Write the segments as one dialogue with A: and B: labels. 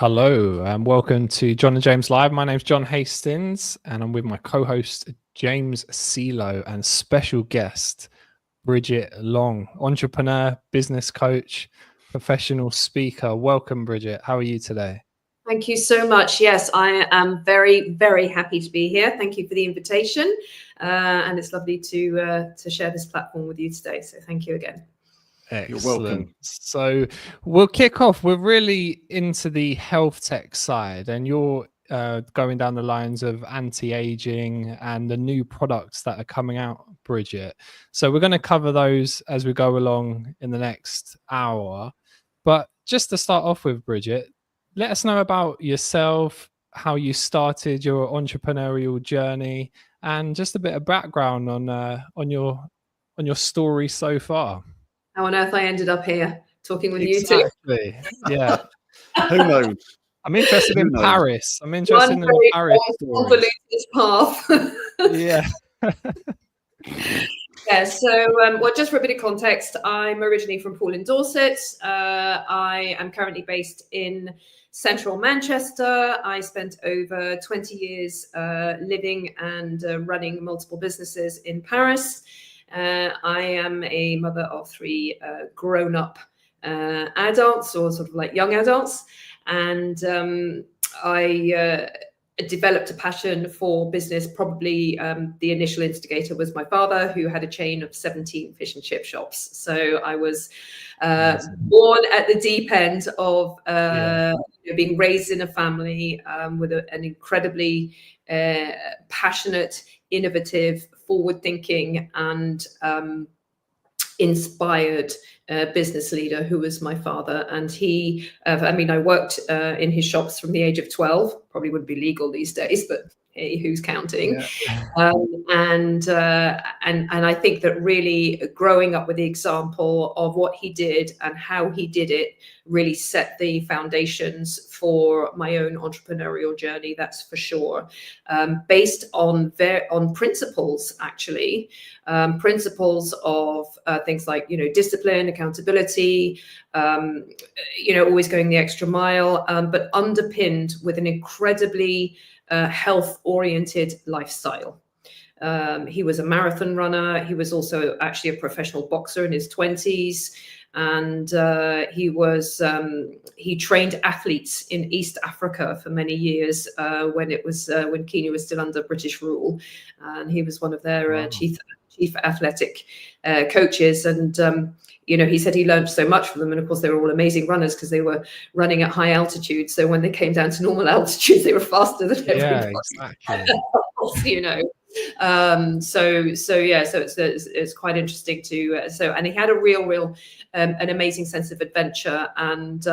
A: Hello and welcome to John and James Live. My name's John Hastings and I'm with my co-host James Seelow and special guest Bridget Long, entrepreneur, business coach, professional speaker. Welcome, Bridget. How are you today?
B: Thank you so much. Yes, I am very, very happy to be here. Thank you for the invitation. And it's lovely to share this platform with you today. So thank you again.
A: Excellent.
C: You're welcome.
A: So we'll kick off. We're really into the health tech side, and you're going down the lines of anti-aging and the new products that are coming out, Bridget. So we're going to cover those as we go along in the next hour. But just to start off with, Bridget, let us know about yourself, how you started your entrepreneurial journey, and just a bit of background on your story so far.
B: How on earth I ended up here talking with you
A: Exactly.
B: two?
A: Yeah.
C: Who knows?
A: I'm interested in Paris. I'm interested in the Paris story.
B: Path.
A: Yeah.
B: Yeah. So, well, just for a bit of context, I'm originally from Poole in Dorset. I am currently based in central Manchester. I spent over 20 years living and running multiple businesses in Paris. I am a mother of three grown-up adults, or sort of like young adults, and I developed a passion for business. Probably the initial instigator was my father, who had a chain of 17 fish and chip shops. So I was born at the deep end of being raised in a family with an incredibly passionate, innovative, forward-thinking and inspired business leader who was my father. And he, I worked in his shops from the age of 12. Probably wouldn't be legal these days, but hey, who's counting? Yeah. And I think that really growing up with the example of what he did and how he did it really set the foundations for my own entrepreneurial journey. That's for sure. Based on principles, actually, principles of things like, discipline, accountability, always going the extra mile, but underpinned with an incredibly health-oriented lifestyle. He was a marathon runner. He was also actually a professional boxer in his 20s. And he trained athletes in East Africa for many years when Kenya was still under British rule. And he was one of their chief athletic coaches. And he said he learned so much from them. And of course, they were all amazing runners because they were running at high altitude. So when they came down to normal altitude, they were faster than everybody.
A: Exactly.
B: So it's quite interesting to. And he had a real an amazing sense of adventure and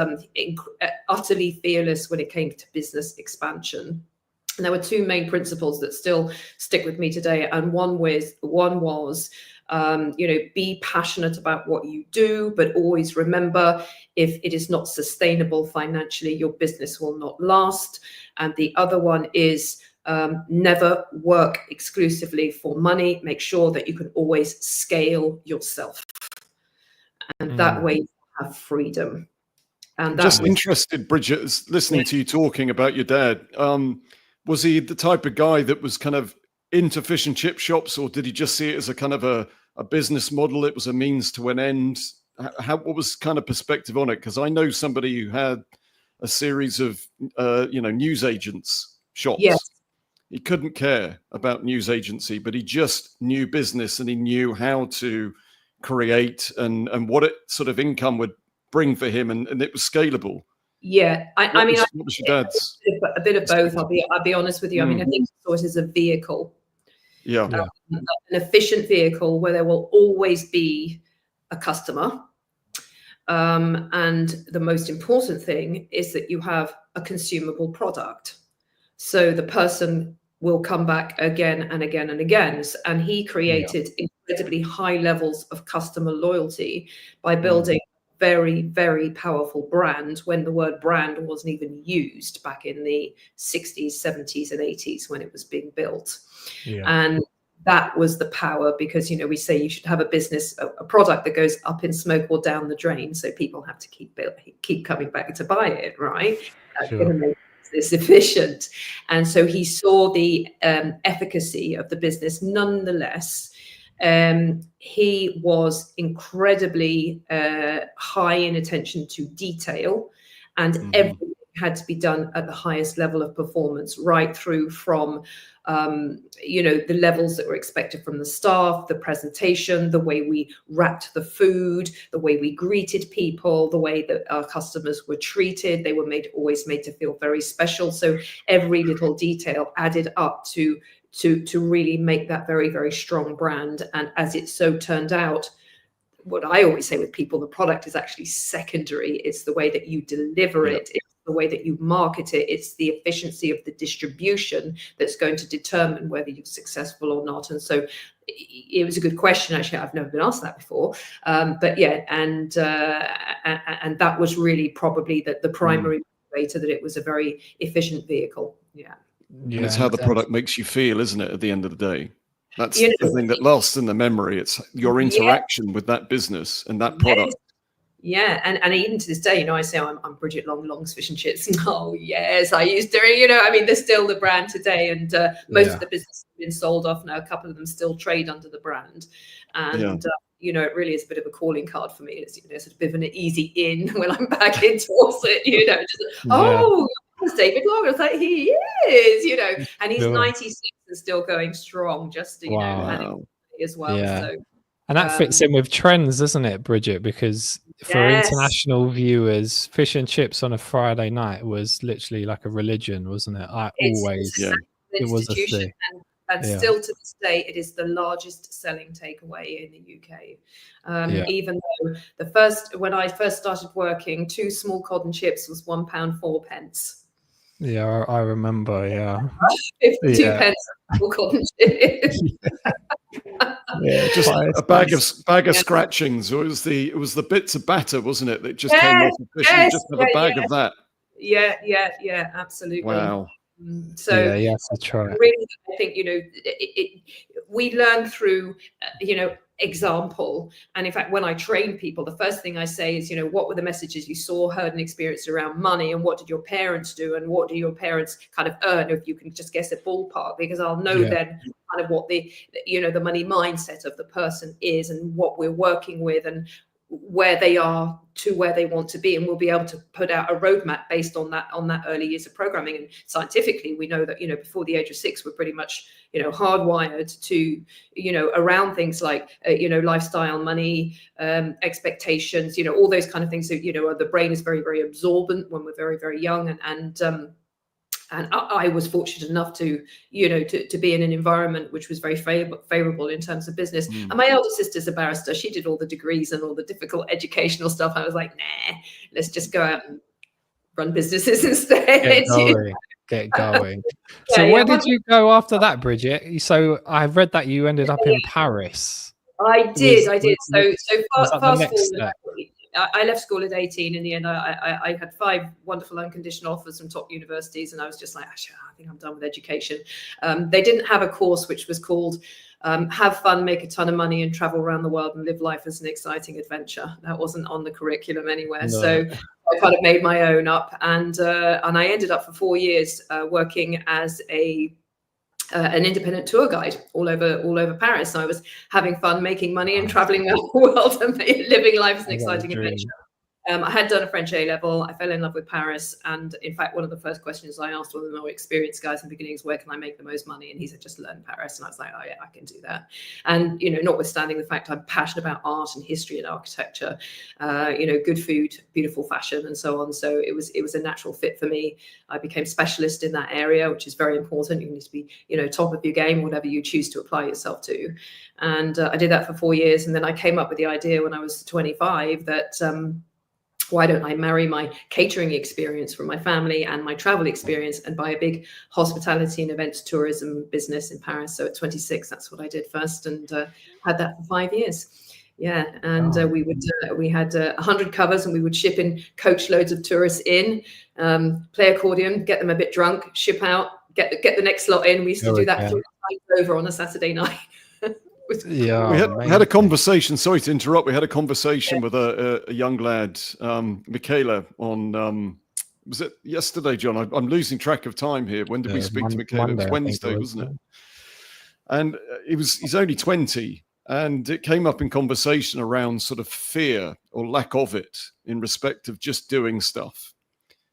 B: utterly fearless when it came to business expansion. And there were two main principles that still stick with me today. And one was, be passionate about what you do, but always remember, if it is not sustainable financially, your business will not last. And the other one is never work exclusively for money. Make sure that you can always scale yourself. And that way you have freedom. And
C: just interested, Bridget, listening to you talking about your dad. Was he the type of guy that was kind of into fish and chip shops, or did he just see it as a kind of a business model? It was a means to an end. What was kind of perspective on it? Because I know somebody who had a series of, news agents shops.
B: Yes.
C: He couldn't care about news agency, but he just knew business and he knew how to create and what it sort of income would bring for him, and it was scalable.
B: Yeah,
C: what was your dad's?
B: A bit of both. I'll be honest with you. I mean, I think it is a vehicle.
C: Yeah.
B: An efficient vehicle where there will always be a customer. And the most important thing is that you have a consumable product. So the person will come back again and again and again. And he created incredibly high levels of customer loyalty by building very, very powerful brand when the word brand wasn't even used back in the 60s, 70s and 80s when it was being built. And that was the power, because, you know, we say you should have a business, a product that goes up in smoke or down the drain, so people have to keep coming back to buy it, right? That's going to make this efficient. And so he saw the efficacy of the business. Nonetheless, he was incredibly high in attention to detail, and everything had to be done at the highest level of performance, right through from you know, the levels that were expected from the staff, the presentation, the way we wrapped the food, the way we greeted people, the way that our customers were treated. They were always made to feel very special. So every little detail added up to really make that very, very strong brand. And as it so turned out, what I always say with people, the product is actually secondary. It's the way that you deliver it. It's the way that you market it. It's the efficiency of the distribution that's going to determine whether you're successful or not. And so it was a good question. Actually, I've never been asked that before. But yeah, and that was really probably the primary motivator, that it was a very efficient vehicle. Yeah.
C: And it's how the product makes you feel, isn't it, at the end of the day? That's the thing that lasts in the memory. It's your interaction with that business and that product.
B: Yeah, and even to this day, you know, I say I'm Bridget Long, Long's Fish and Chips. Oh yes, I used to. You know, I mean, they're still the brand today, and most of the business has been sold off now. A couple of them still trade under the brand, and you know, it really is a bit of a calling card for me. It's, you know, sort of a bit of an easy in when I'm back in Dorset. You know, just, it's David Long. I was like, he is, you know, and he's 96 and still going strong. Just you know, as well.
A: Yeah.
B: So.
A: And that fits in with trends, doesn't it, Bridget? Because for international viewers, fish and chips on a Friday night was literally like a religion, wasn't it? It was a thing.
B: And still to this day, it is the largest selling takeaway in the UK. Even though when I first started working, 2 small cod and chips was £1.04.
A: Yeah, I remember. Yeah,
B: 52 pence small cod and chips.
C: Just a bag of scratchings. It was the bits of batter, wasn't it? That just came off the fish. You just have a bag of that.
B: Yeah, absolutely.
C: Wow.
B: So
A: yes, that's right.
B: Really, I think, you know, we learn through, you know, example. And in fact, when I train people, the first thing I say is, you know, what were the messages you saw, heard, and experienced around money, and what did your parents do, and what do your parents kind of earn, if you can just guess a ballpark, because I'll know then kind of what the, you know, the money mindset of the person is, and what we're working with, and where they are to where they want to be, and we'll be able to put out a roadmap based on that early years of programming. And scientifically, we know that, you know, before the age of 6, we're pretty much, you know, hardwired to, you know, around things like you know, lifestyle, money, expectations, you know, all those kind of things. So, you know, the brain is very, very absorbent when we're very, very young, and I was fortunate enough to, you know, to be in an environment which was very favorable in terms of business. And my elder sister's a barrister. She did all the degrees and all the difficult educational stuff. I was like, nah, let's just go out and run businesses instead.
A: Get going. So where did you go after that, Bridget? So I read that you ended up in Paris.
B: I did. So fast forward. I left school at 18. In the end, I had 5 wonderful unconditional offers from top universities, and I was just like, actually, I think I'm done with education. They didn't have a course which was called Have Fun, Make a Ton of Money, and Travel Around the World and Live Life as an Exciting Adventure. That wasn't on the curriculum anywhere. No. So I kind of made my own up, and I ended up for 4 years working as an independent tour guide all over Paris. So I was having fun, making money, and traveling around the world and living life as an exciting adventure. I had done a French A-level. I fell in love with Paris. And in fact, one of the first questions I asked one of the more experienced guys in the beginning is, where can I make the most money? And he said, just learn Paris. And I was like, oh yeah, I can do that. And, you know, notwithstanding the fact I'm passionate about art and history and architecture, you know, good food, beautiful fashion, and so on. So it was a natural fit for me. I became specialist in that area, which is very important. You need to be, you know, top of your game, whatever you choose to apply yourself to. And I did that for 4 years. And then I came up with the idea when I was 25 that, why don't I marry my catering experience from my family and my travel experience and buy a big hospitality and events tourism business in Paris? So at 26, that's what I did first, and had that for 5 years. Yeah, and we had 100 covers, and we would ship in coach loads of tourists in, play accordion, get them a bit drunk, ship out, get the next lot in. We used to do that 3 over on a Saturday night.
C: We had a conversation. Sorry to interrupt. We had a conversation with a young lad, Michaela, on was it yesterday, John? I'm losing track of time here. When did we speak to Michaela? Monday, it was Wednesday, wasn't it? And he's only 20, and it came up in conversation around sort of fear or lack of it in respect of just doing stuff.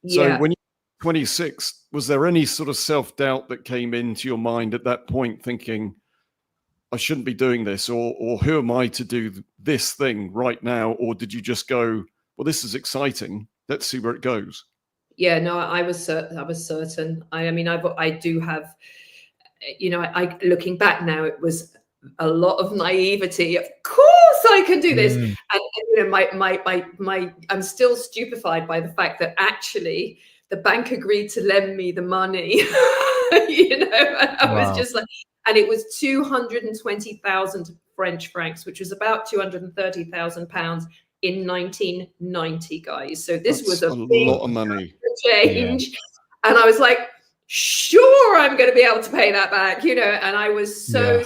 C: So when you were 26, was there any sort of self-doubt that came into your mind at that point, thinking, I shouldn't be doing this, or who am I to do this thing right now? Or did you just go, well, this is exciting, let's see where it goes?
B: Yeah, no, I was certain. I mean, I do have, you know, I looking back now, it was a lot of naivety. Of course I can do this. And you know, I'm still stupefied by the fact that actually the bank agreed to lend me the money. You know, I was just like, and it was 220,000 French francs, which was about 230,000 pounds in 1990, guys. So this was a
C: lot of money
B: change. Yeah. And I was like, sure, I'm going to be able to pay that back, you know. And I was so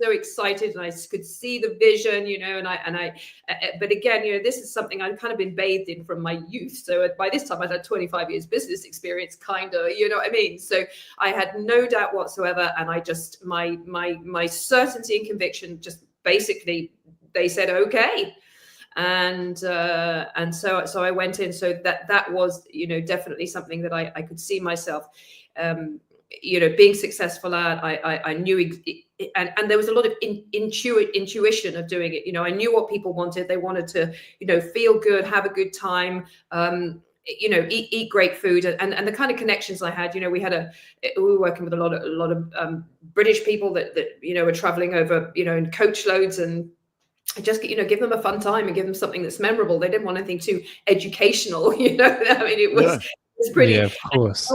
B: excited, and I could see the vision, you know. But again, you know, this is something I've kind of been bathed in from my youth. So by this time, I'd had 25 years business experience, kind of, you know what I mean. So I had no doubt whatsoever, and I just my certainty and conviction just basically, they said okay. And so I went in. So that was, you know, definitely something that I could see myself, you know, being successful at. I knew, and there was a lot of intuition of doing it. You know, I knew what people wanted. They wanted to, you know, feel good, have a good time, you know, eat great food, and the kind of connections I had. You know, we were working with a lot of British people that you know, were traveling over, you know, in coach loads, and just, you know, give them a fun time and give them something that's memorable. They didn't want anything too educational, you know. I mean, it was pretty. Yeah,
A: of course.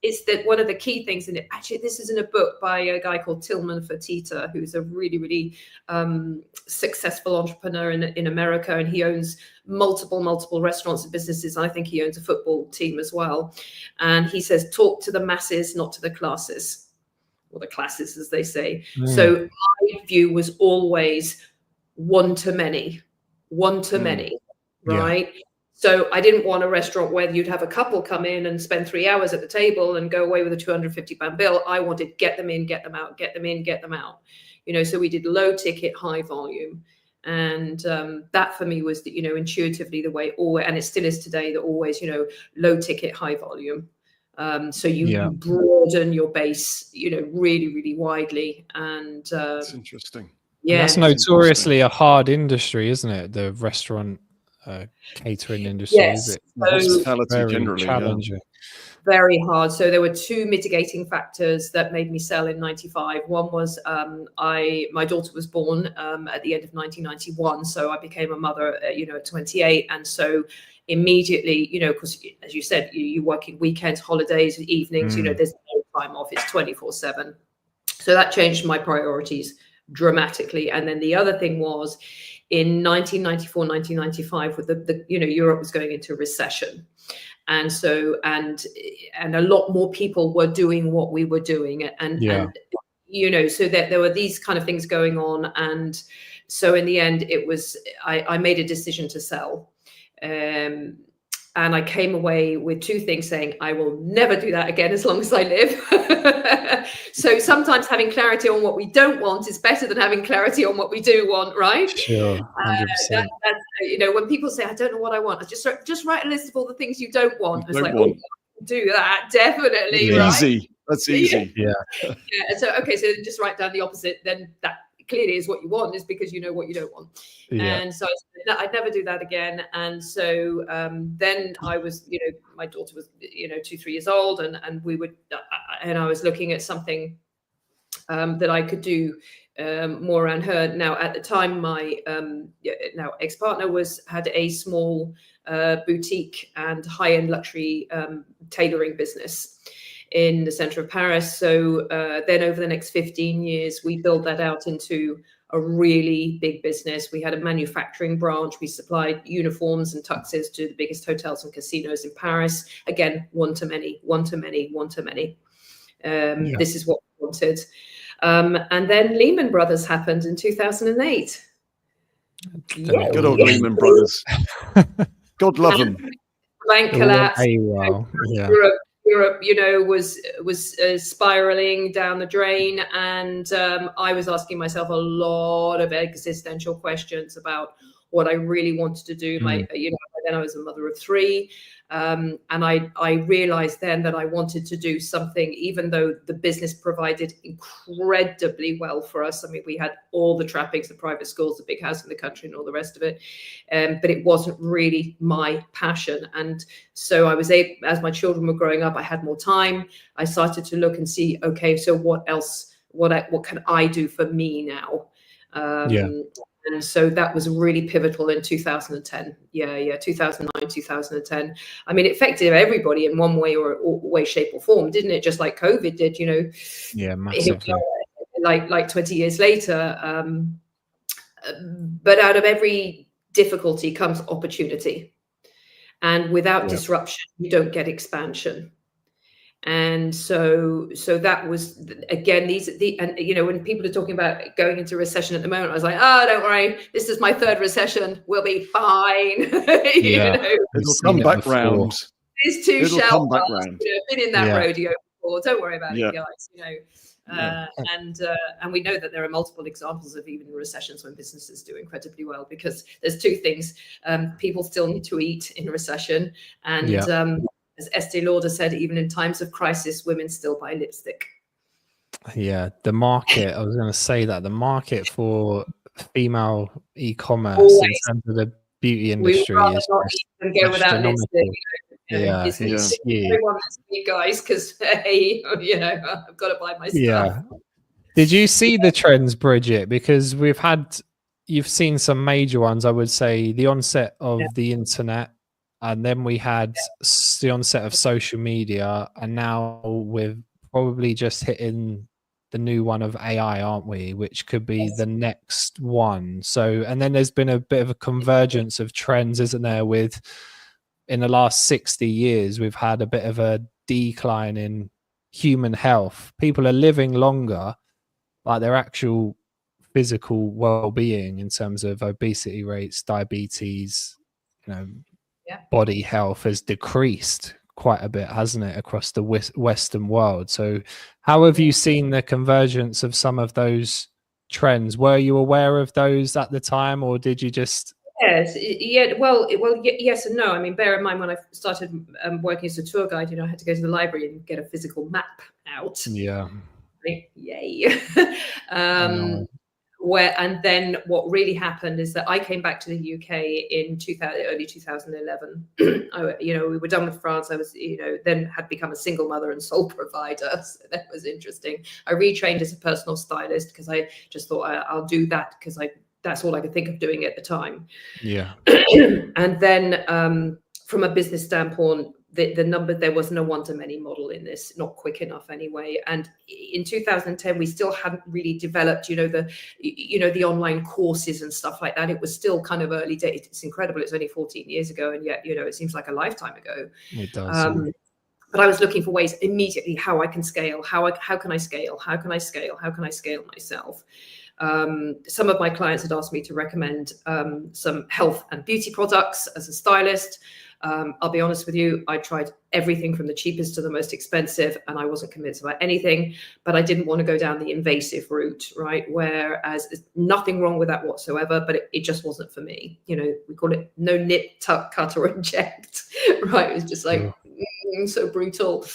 B: It's that one of the key things in it. Actually, this is in a book by a guy called Tillman Fertitta, who's a really, really successful entrepreneur in America, and he owns multiple restaurants and businesses. I think he owns a football team as well. And he says, talk to the masses, not to the classes, or the classes, as they say. So my view was always one to many, right? Yeah. So I didn't want a restaurant where you'd have a couple come in and spend 3 hours at the table and go away with a £250 bill. I wanted get them in, get them out, get them in, get them out. You know, so we did low ticket, high volume. And that for me was, you know, intuitively the way always, and it still is today, that always, you know, low ticket, high volume. So you broaden your base, you know, really, really widely. And
C: that's interesting.
A: Yeah, and that's notoriously a hard industry, isn't it? The restaurant catering industry,
B: yes.
A: is it?
C: Hospitality
A: very
C: generally
A: challenging.
B: Very hard. So there were two mitigating factors that made me sell in 95. One was my daughter was born at the end of 1991, so I became a mother, you know, at 28, and so immediately, you know, because as you said, you're working weekends, holidays, evenings, you know, there's no time off. It's 24/7. So that changed my priorities dramatically. And then the other thing was in 1994, 1995, with the you know, Europe was going into recession. And so, and a lot more people were doing what we were doing. And you know, so that there were these kind of things going on. And so in the end, it was, I made a decision to sell. And I came away with two things, saying, I will never do that again as long as I live. So sometimes having clarity on what we don't want is better than having clarity on what we do want, right?
A: Sure, 100%.
B: That's, you know, when people say, I don't know what I want, I just write a list of all the things you don't want. It's like, oh, do that, definitely.
C: Right?
B: Easy.
C: That's easy.
A: Yeah.
B: So, okay, so just write down the opposite, then that clearly is what you want, is because you know what you don't want. And so I'd never do that again. And so then I was, you know, my daughter was, you know, 2-3 years old, and we would, and I was looking at something that I could do more around her. Now at the time, my now ex-partner had a small boutique and high-end luxury tailoring business in the center of Paris. So then over the next 15 years, we built that out into a really big business. We had a manufacturing branch. We supplied uniforms and tuxes to the biggest hotels and casinos in Paris. Again, one to many. This is what we wanted. And then Lehman Brothers happened in 2008.
C: Good old Lehman Brothers. God love them.
B: Bank collapse.
A: Well. Yeah.
B: Europe, was spiraling down the drain, and I was asking myself a lot of existential questions about what I really wanted to do. Then I was a mother of 3, and I realized then that I wanted to do something, even though the business provided incredibly well for us. I mean, we had all the trappings, the private schools, the big house in the country, and all the rest of it. But it wasn't really my passion. And so I was able, as my children were growing up, I had more time. I started to look and see, okay, so what else? What can I do for me now? And so that was really pivotal in 2010. 2009, 2010. I mean, it affected everybody in one way or way, shape or form, didn't it? Just like COVID did,
A: Yeah, massively.
B: Like 20 years later. But out of every difficulty comes opportunity. And without disruption, you don't get expansion. And so that was, again, when people are talking about going into recession at the moment, I was like, oh, don't worry, this is my 3rd recession, we'll be fine.
C: It'll come back round.
B: These two shall pass. Been in that rodeo before, don't worry about it, guys. And we know that there are multiple examples of even recessions when businesses do incredibly well, because there's 2 things. People still need to eat in a recession, and as Estee Lauder said, even in times of crisis, women still buy lipstick.
A: Yeah, the market, I was going to say that, the market for female e-commerce in terms of the beauty industry is
B: not go without lipstick.
A: It's
B: everyone you guys, because hey, I've got to buy my stuff.
A: Yeah. Did you see the trends, Bridget? Because you've seen some major ones. I would say the onset of the internet, and then we had the onset of social media, and now we're probably just hitting the new one of AI, aren't we? Which could be the next one. So, and then there's been a bit of a convergence of trends, isn't there? With in the last 60 years, we've had a bit of a decline in human health. People are living longer, like their actual physical well-being in terms of obesity rates, diabetes, body health has decreased quite a bit, hasn't it, across the Western world? So how have you seen the convergence of some of those trends? Were you aware of those at the time, or did you just...
B: Yes, yes and no. I mean, bear in mind, when I started working as a tour guide, I had to go to the library and get a physical map out.
A: Yeah.
B: Yay. And then what really happened is that I came back to the UK in early 2011. We were done with France. I was, then had become a single mother and sole provider. So that was interesting. I retrained as a personal stylist because I just thought I'll do that because that's all I could think of doing at the time.
A: Yeah.
B: And then from a business standpoint, there was no one-to-many model in this, not quick enough anyway. And in 2010, we still hadn't really developed, the online courses and stuff like that. It was still kind of early days. It's incredible. It's only 14 years ago, and yet, it seems like a lifetime ago.
A: It does.
B: But I was looking for ways immediately how I can scale, how can I scale, how can I scale, how can I scale myself. Some of my clients had asked me to recommend some health and beauty products as a stylist. I'll be honest with you, I tried everything from the cheapest to the most expensive, and I wasn't convinced about anything, but I didn't want to go down the invasive route, right? Whereas there's nothing wrong with that whatsoever, but it just wasn't for me. We call it no nip, tuck, cut, or inject, right? It was just like so brutal.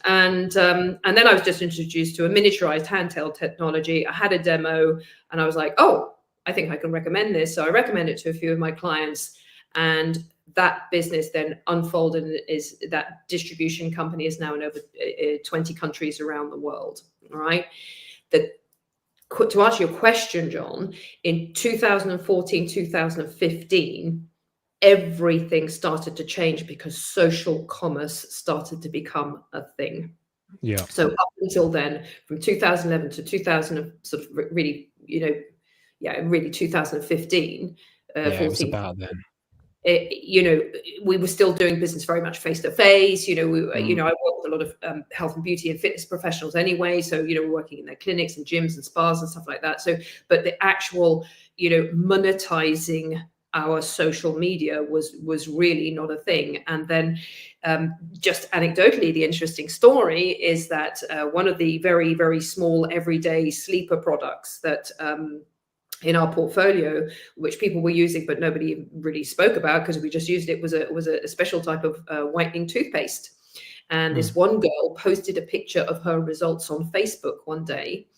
B: And then I was just introduced to a miniaturized handheld technology. I had a demo, and I was like, oh, I think I can recommend this. So I recommended it to a few of my clients, and that business then unfolded, and is that distribution company is now in over 20 countries around the world. All right. To answer your question, John, in 2014, 2015, everything started to change because social commerce started to become a thing.
A: Yeah.
B: So up until then, from 2011 to 2000, sort of really, really 2015.
A: It was about then.
B: we were still doing business very much face to face. I work with a lot of health and beauty and fitness professionals anyway. So, we're working in their clinics and gyms and spas and stuff like that. So, but the actual, monetizing our social media was really not a thing. And then just anecdotally, the interesting story is that one of the very, very small everyday sleeper products that in our portfolio, which people were using but nobody really spoke about because we just used it, was a special type of whitening toothpaste. And this one girl posted a picture of her results on Facebook one day,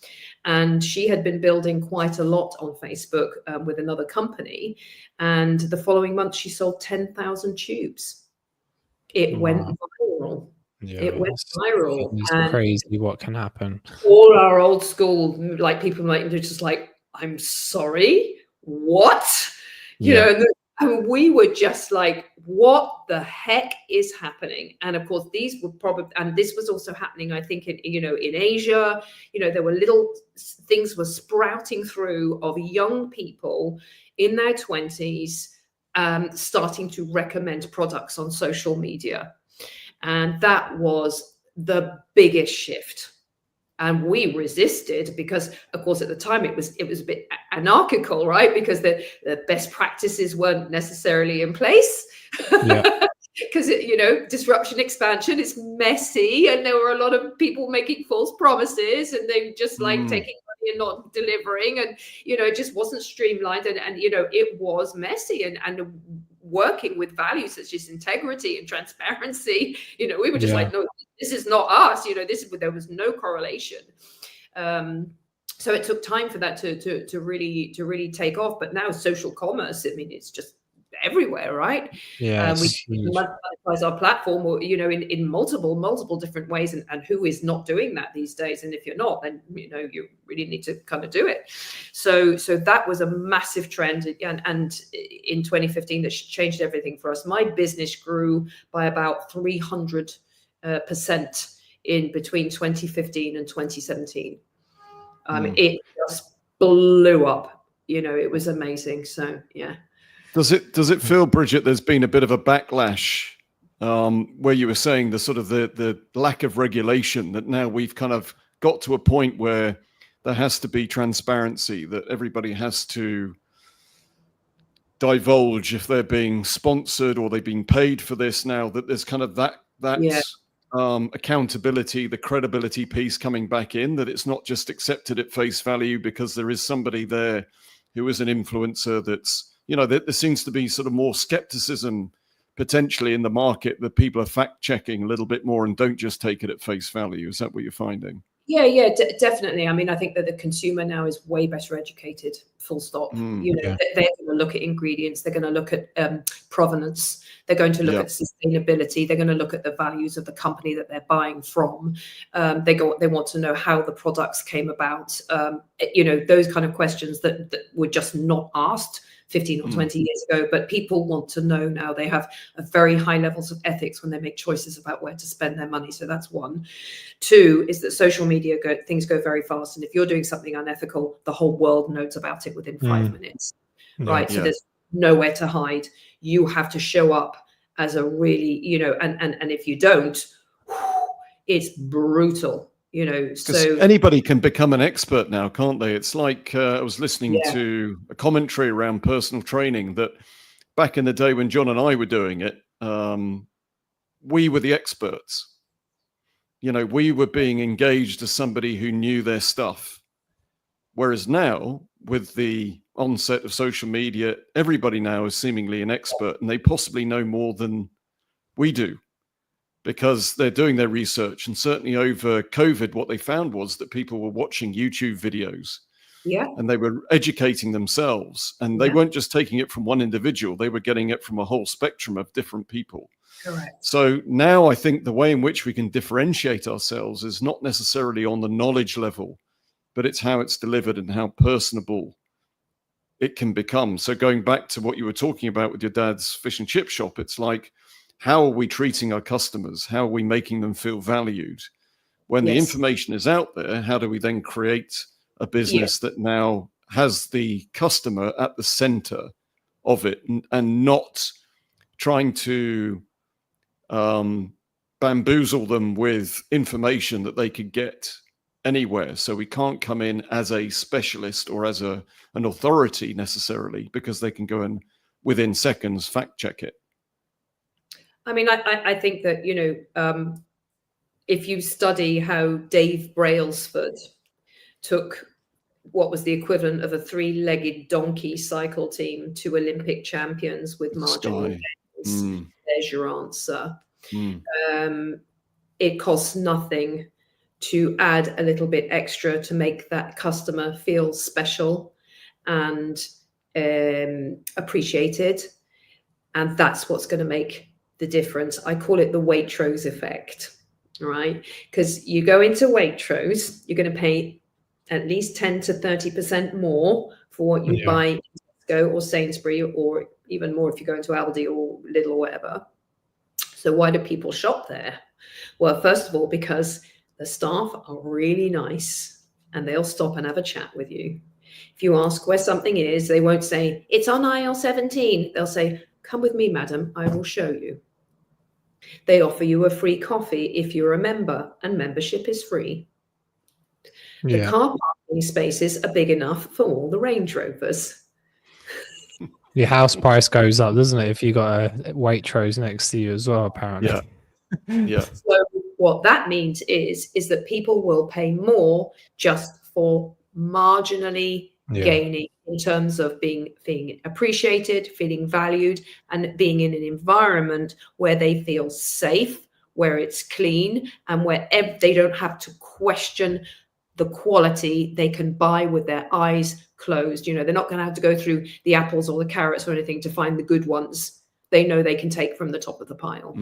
B: and she had been building quite a lot on Facebook with another company, and the following month she sold 10,000 tubes. It went viral.
A: Yeah,
B: it went viral.
A: It's crazy what can happen.
B: All our old school, like, people like, they're just like, I'm sorry, what? And we were just like, what the heck is happening? And of course, these were probably, and this was also happening, I think, in Asia. There were little things were sprouting through of young people in their 20s starting to recommend products on social media. And that was the biggest shift. And we resisted because, of course, at the time it was a bit anarchical, right? Because the best practices weren't necessarily in place. Because disruption, expansion is messy, and there were a lot of people making false promises, and they just like taking money and not delivering, and it just wasn't streamlined, and it was messy, and working with values such as integrity and transparency, we were just like, no, this is not us. There was no correlation. So it took time for that to really take off. But now social commerce, I mean, it's just everywhere, right? We monetize our platform, in multiple different ways, and who is not doing that these days? And if you're not, then you really need to kind of do it. So that was a massive trend, and in 2015 that changed everything for us. My business grew by about 300% in between 2015 and 2017. It just blew up. It was amazing. So yeah.
C: Does it feel, Bridget, there's been a bit of a backlash where you were saying the sort of the lack of regulation, that now we've kind of got to a point where there has to be transparency, that everybody has to divulge if they're being sponsored or they've been paid for this, now that there's kind of that accountability, the credibility piece coming back in, that it's not just accepted at face value because there is somebody there who is an influencer that's, there seems to be sort of more skepticism potentially in the market, that people are fact checking a little bit more and don't just take it at face value. Is that what you're finding?
B: Yeah, definitely. I mean, I think that the consumer now is way better educated, full stop. They're going to look at ingredients. They're going to look at provenance. They're going to look at sustainability. They're going to look at the values of the company that they're buying from. They want to know how the products came about. Those kind of questions that were just not asked 15 or 20 years ago, but people want to know now. They have a very high levels of ethics when they make choices about where to spend their money. So that's one. Two is that social media things go very fast, and if you're doing something unethical, the whole world knows about it within 5 minutes, right? So there's nowhere to hide. You have to show up as a really, and if you don't, it's brutal. So
C: anybody can become an expert now, can't they? It's like I was listening to a commentary around personal training, that back in the day when John and I were doing it, we were the experts. We were being engaged as somebody who knew their stuff. Whereas now, with the onset of social media, everybody now is seemingly an expert, and they possibly know more than we do, because they're doing their research. And certainly over COVID, what they found was that people were watching YouTube videos, and they were educating themselves, and they weren't just taking it from one individual. They were getting it from a whole spectrum of different people.
B: Correct.
C: So now I think the way in which we can differentiate ourselves is not necessarily on the knowledge level, but it's how it's delivered and how personable it can become. So going back to what you were talking about with your dad's fish and chip shop, it's like, how are we treating our customers? How are we making them feel valued? When the information is out there, how do we then create a business that now has the customer at the center of it, and not trying to bamboozle them with information that they could get anywhere. So we can't come in as a specialist or as an authority necessarily, because they can go and within seconds fact check it.
B: I mean, I think that, if you study how Dave Brailsford took what was the equivalent of a 3-legged donkey cycle team to Olympic champions with marginal gains, there's your answer. It costs nothing to add a little bit extra to make that customer feel special and appreciated. And that's what's going to make the difference. I call it the Waitrose effect, right? Because you go into Waitrose, you're going to pay at least 10 to 30% more for what you buy in Tesco or Sainsbury, or even more if you go into Aldi or Lidl or whatever. So why do people shop there? Well, first of all, because the staff are really nice and they'll stop and have a chat with you. If you ask where something is, they won't say, it's on aisle 17. They'll say, come with me, madam, I will show you. They offer you a free coffee if you're a member, and membership is free. The car parking spaces are big enough for all the Range Rovers.
A: Your house price goes up, doesn't it, if you got a Waitrose next to you as well, apparently.
C: Yeah.
B: So what that means is that people will pay more just for marginally gaining in terms of being appreciated, feeling valued, and being in an environment where they feel safe, where it's clean, and where they don't have to question the quality. They can buy with their eyes closed. They're not going to have to go through the apples or the carrots or anything to find the good ones. They know they can take from the top of the pile.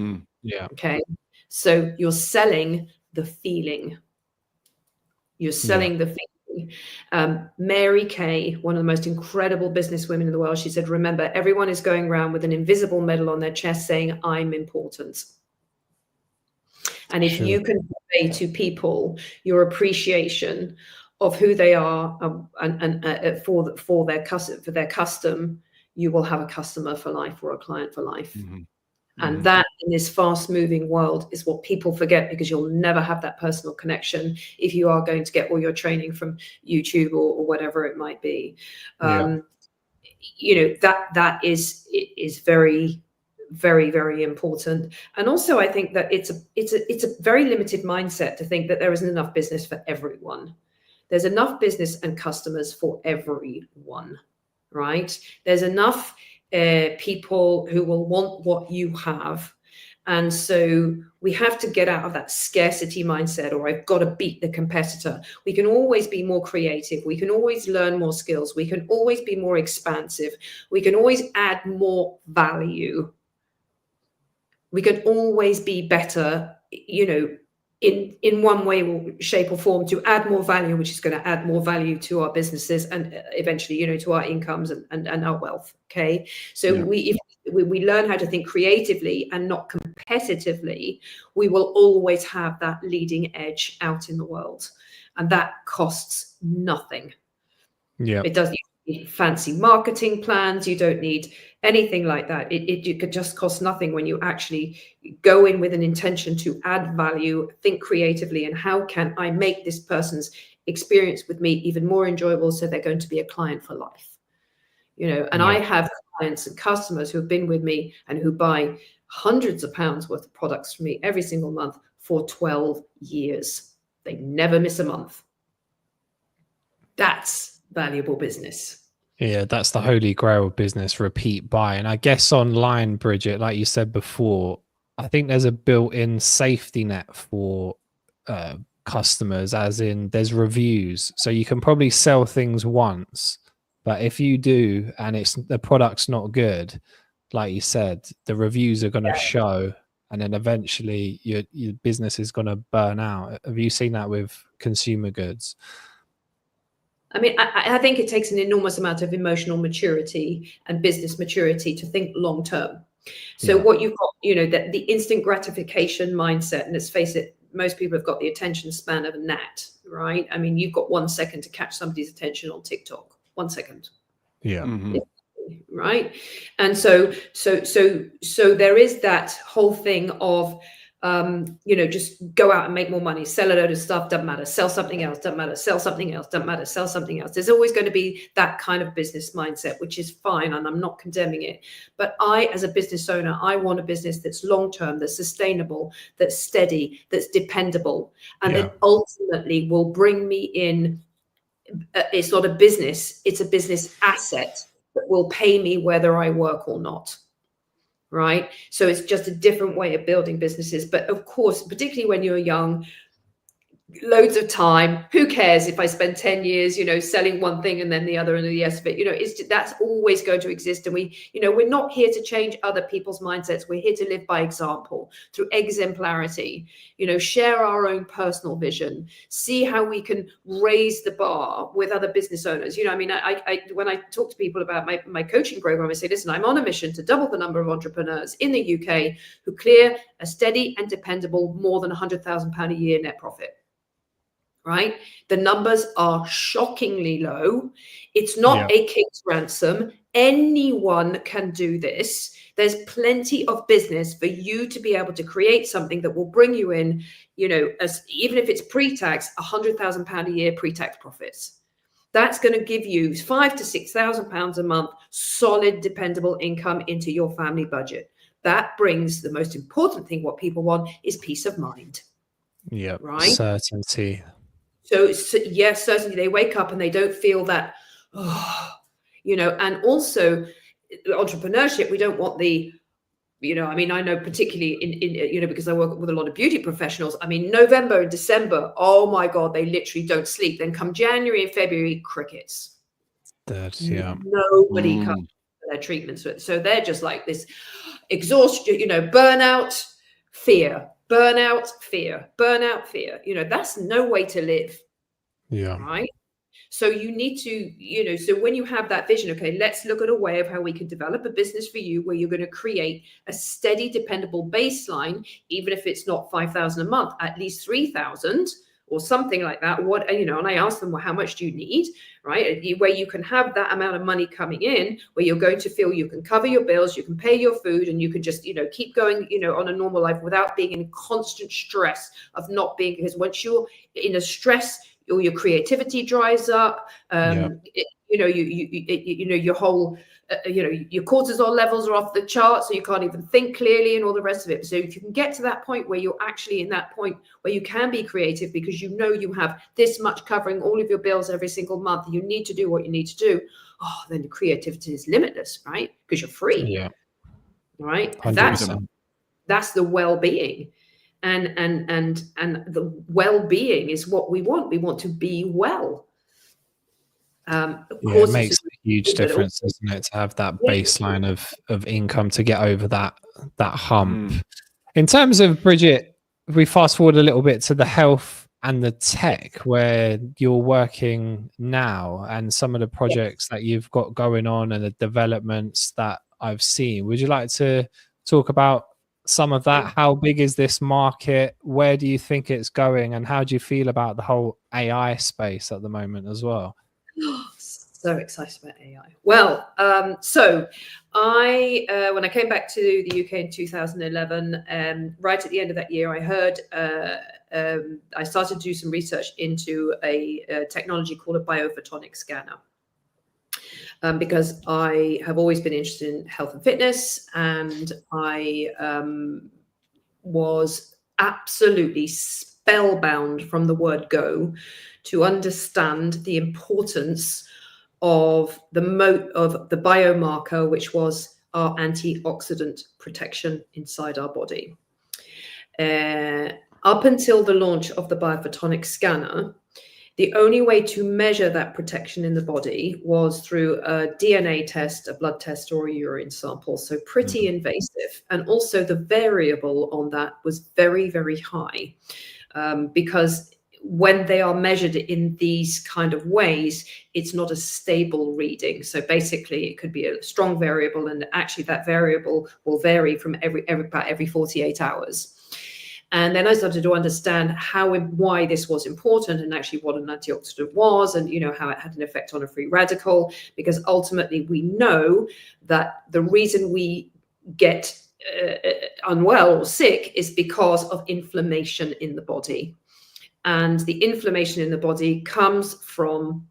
B: Okay. So you're selling the feeling. You're selling the feeling. Mary Kay, one of the most incredible businesswomen in the world, she said, remember, everyone is going around with an invisible medal on their chest saying, I'm important. And if you can convey to people your appreciation of who they are and for their custom, you will have a customer for life or a client for life. And that, in this fast-moving world, is what people forget, because you'll never have that personal connection if you are going to get all your training from YouTube or whatever it might be. That is very, very, very important. And also, I think that it's a very limited mindset to think that there isn't enough business for everyone. There's enough business and customers for everyone, right? There's enough people who will want what you have. And so we have to get out of that scarcity mindset, or I've got to beat the competitor. We can always be more creative. We can always learn more skills. We can always be more expansive. We can always add more value. We can always be better, in one way, shape or form, to add more value, which is going to add more value to our businesses and eventually, to our incomes and our wealth. Okay. So if we learn how to think creatively and not competitively, we will always have that leading edge out in the world. And that costs nothing. It doesn't need fancy marketing plans. You don't need anything like that. It could just cost nothing when you actually go in with an intention to add value, think creatively, and how can I make this person's experience with me even more enjoyable, so they're going to be a client for life. I have clients and customers who have been with me and who buy hundreds of pounds worth of products from me every single month for 12 years. They never miss a month. That's valuable business.
A: Yeah, that's the holy grail of business, repeat buy. And I guess online, Bridget, like you said before, I think there's a built-in safety net for customers, as in there's reviews. So you can probably sell things once, but if you do and the product's not good, like you said, the reviews are going to show, and then eventually your business is going to burn out. Have you seen that with consumer goods?
B: I mean, I think it takes an enormous amount of emotional maturity and business maturity to think long term. So what you've got, that the instant gratification mindset, and let's face it, most people have got the attention span of a gnat, right? I mean, you've got 1 second to catch somebody's attention on TikTok. 1 second.
A: Yeah.
B: money, right? And so there is that whole thing of, just go out and make more money, sell a load of stuff, doesn't matter, sell something else, doesn't matter, sell something else, doesn't matter, sell something else. There's always going to be that kind of business mindset, which is fine, and I'm not condemning it. But I, as a business owner, I want a business that's long-term, that's sustainable, that's steady, that's dependable, and that ultimately will bring me in. It's not a business, it's a business asset that will pay me whether I work or not. Right? So it's just a different way of building businesses. But of course, particularly when you're young, loads of time, who cares if I spend 10 years, selling one thing and then the other and the rest of it, that's always going to exist. And we're not here to change other people's mindsets. We're here to live by example through exemplarity, share our own personal vision, see how we can raise the bar with other business owners. I when I talk to people about my coaching program, I say, listen, I'm on a mission to double the number of entrepreneurs in the UK who clear a steady and dependable more than £100,000 a year net profit. Right? The numbers are shockingly low. It's not a king's ransom. Anyone can do this. There's plenty of business for you to be able to create something that will bring you in, as even if it's pre-tax, £100,000 a year pre-tax profits. That's going to give you £5,000 to £6,000 a month, solid, dependable income into your family budget. That brings the most important thing. What people want is peace of mind.
A: Yeah,
B: right?
A: Certainty.
B: So yes, certainly they wake up and they don't feel that, and also entrepreneurship, we don't want the, I know particularly in because I work with a lot of beauty professionals. November and December, oh my God, they literally don't sleep. Then come January and February, crickets. Nobody comes for their treatments. So they're just like this exhaustion, burnout, fear. Burnout, fear, that's no way to live. Yeah. Right. So you need to, so when you have that vision, okay, let's look at a way of how we can develop a business for you where you're going to create a steady, dependable baseline, even if it's not 5,000 a month, at least 3,000 or something like that. And I asked them, well, how much do you need? Right? Where you can have that amount of money coming in, where you're going to feel you can cover your bills, you can pay your food, and you can just, keep going, on a normal life without being in constant stress of not being, because once you're in a stress, your creativity dries up. Your whole, your cortisol levels are off the chart, so you can't even think clearly and all the rest of it. So if you can get to that point where you're actually in that point where you can be creative because you have this much covering all of your bills every single month, you need to do what you need to do. Oh, then the creativity is limitless, right? Because you're free. Yeah. Right. 100%. That's the well-being. And the well-being is what we want. We want to be well.
A: It makes a huge difference, doesn't it, to have that baseline of income to get over that hump. In terms of Bridget, we fast forward a little bit to the health and the tech where you're working now and some of the projects that you've got going on and the developments that I've seen. Would you like to talk about some of that? How big is this market? Where do you think it's going? And how do you feel about the whole AI space at the moment as well?
B: So excited about AI. Well, so I, when I came back to the UK in 2011, right at the end of that year, I heard, I started to do some research into a technology called a biophotonic scanner. Because I have always been interested in health and fitness, and I was absolutely spellbound from the word go to understand the importance of the biomarker, which was our antioxidant protection inside our body. Up until the launch of the biophotonic scanner, the only way to measure that protection in the body was through a DNA test, a blood test, or a urine sample. So pretty invasive. And also the variable on that was very, very high, because when they are measured in these kind of ways, it's not a stable reading. So basically it could be a strong variable, and actually that variable will vary from every 48 hours. And then I started to understand why this was important, and actually what an antioxidant was, and how it had an effect on a free radical. Because ultimately, we know that the reason we get unwell or sick is because of inflammation in the body, and the inflammation in the body comes from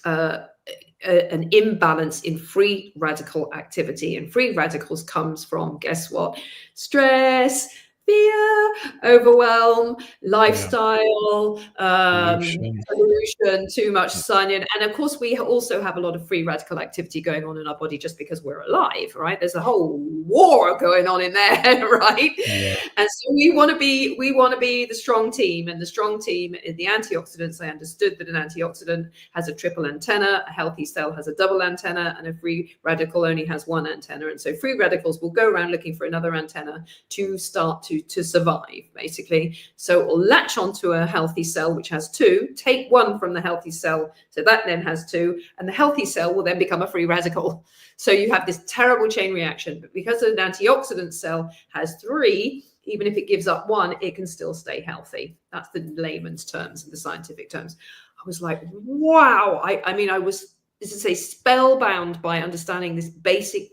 B: an imbalance in free radical activity. And free radicals comes from, guess what? Stress, fear, overwhelm, lifestyle, pollution, too much sun. And of course, we also have a lot of free radical activity going on in our body just because we're alive, right? There's a whole war going on in there, right? Yeah. And so we want to be the strong team. And the strong team in the antioxidants, I understood that an antioxidant has a triple antenna, a healthy cell has a double antenna, and a free radical only has one antenna. And so free radicals will go around looking for another antenna to start to survive, basically. So it will latch onto a healthy cell, which has two, take one from the healthy cell, so that then has two, and the healthy cell will then become a free radical. So you have this terrible chain reaction. But because an antioxidant cell has three, even if it gives up one, it can still stay healthy. That's the layman's terms and the scientific terms. I was like, wow. I was, this is a spellbound by understanding this basic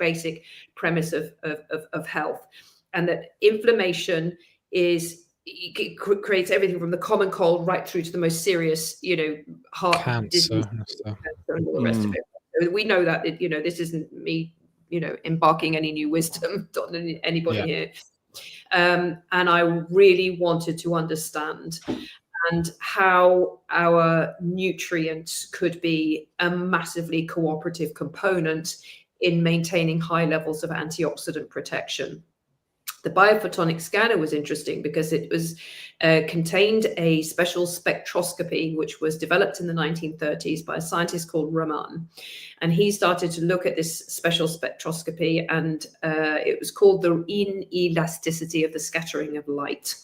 B: premise of health. And that inflammation creates everything from the common cold right through to the most serious, heart cancer and all the rest of it. So we know that, this isn't me, embarking any new wisdom on anybody here. And I really wanted to understand and how our nutrients could be a massively cooperative component in maintaining high levels of antioxidant protection. The biophotonic scanner was interesting because it was contained a special spectroscopy which was developed in the 1930s by a scientist called Raman. And he started to look at this special spectroscopy, and it was called the inelasticity of the scattering of light.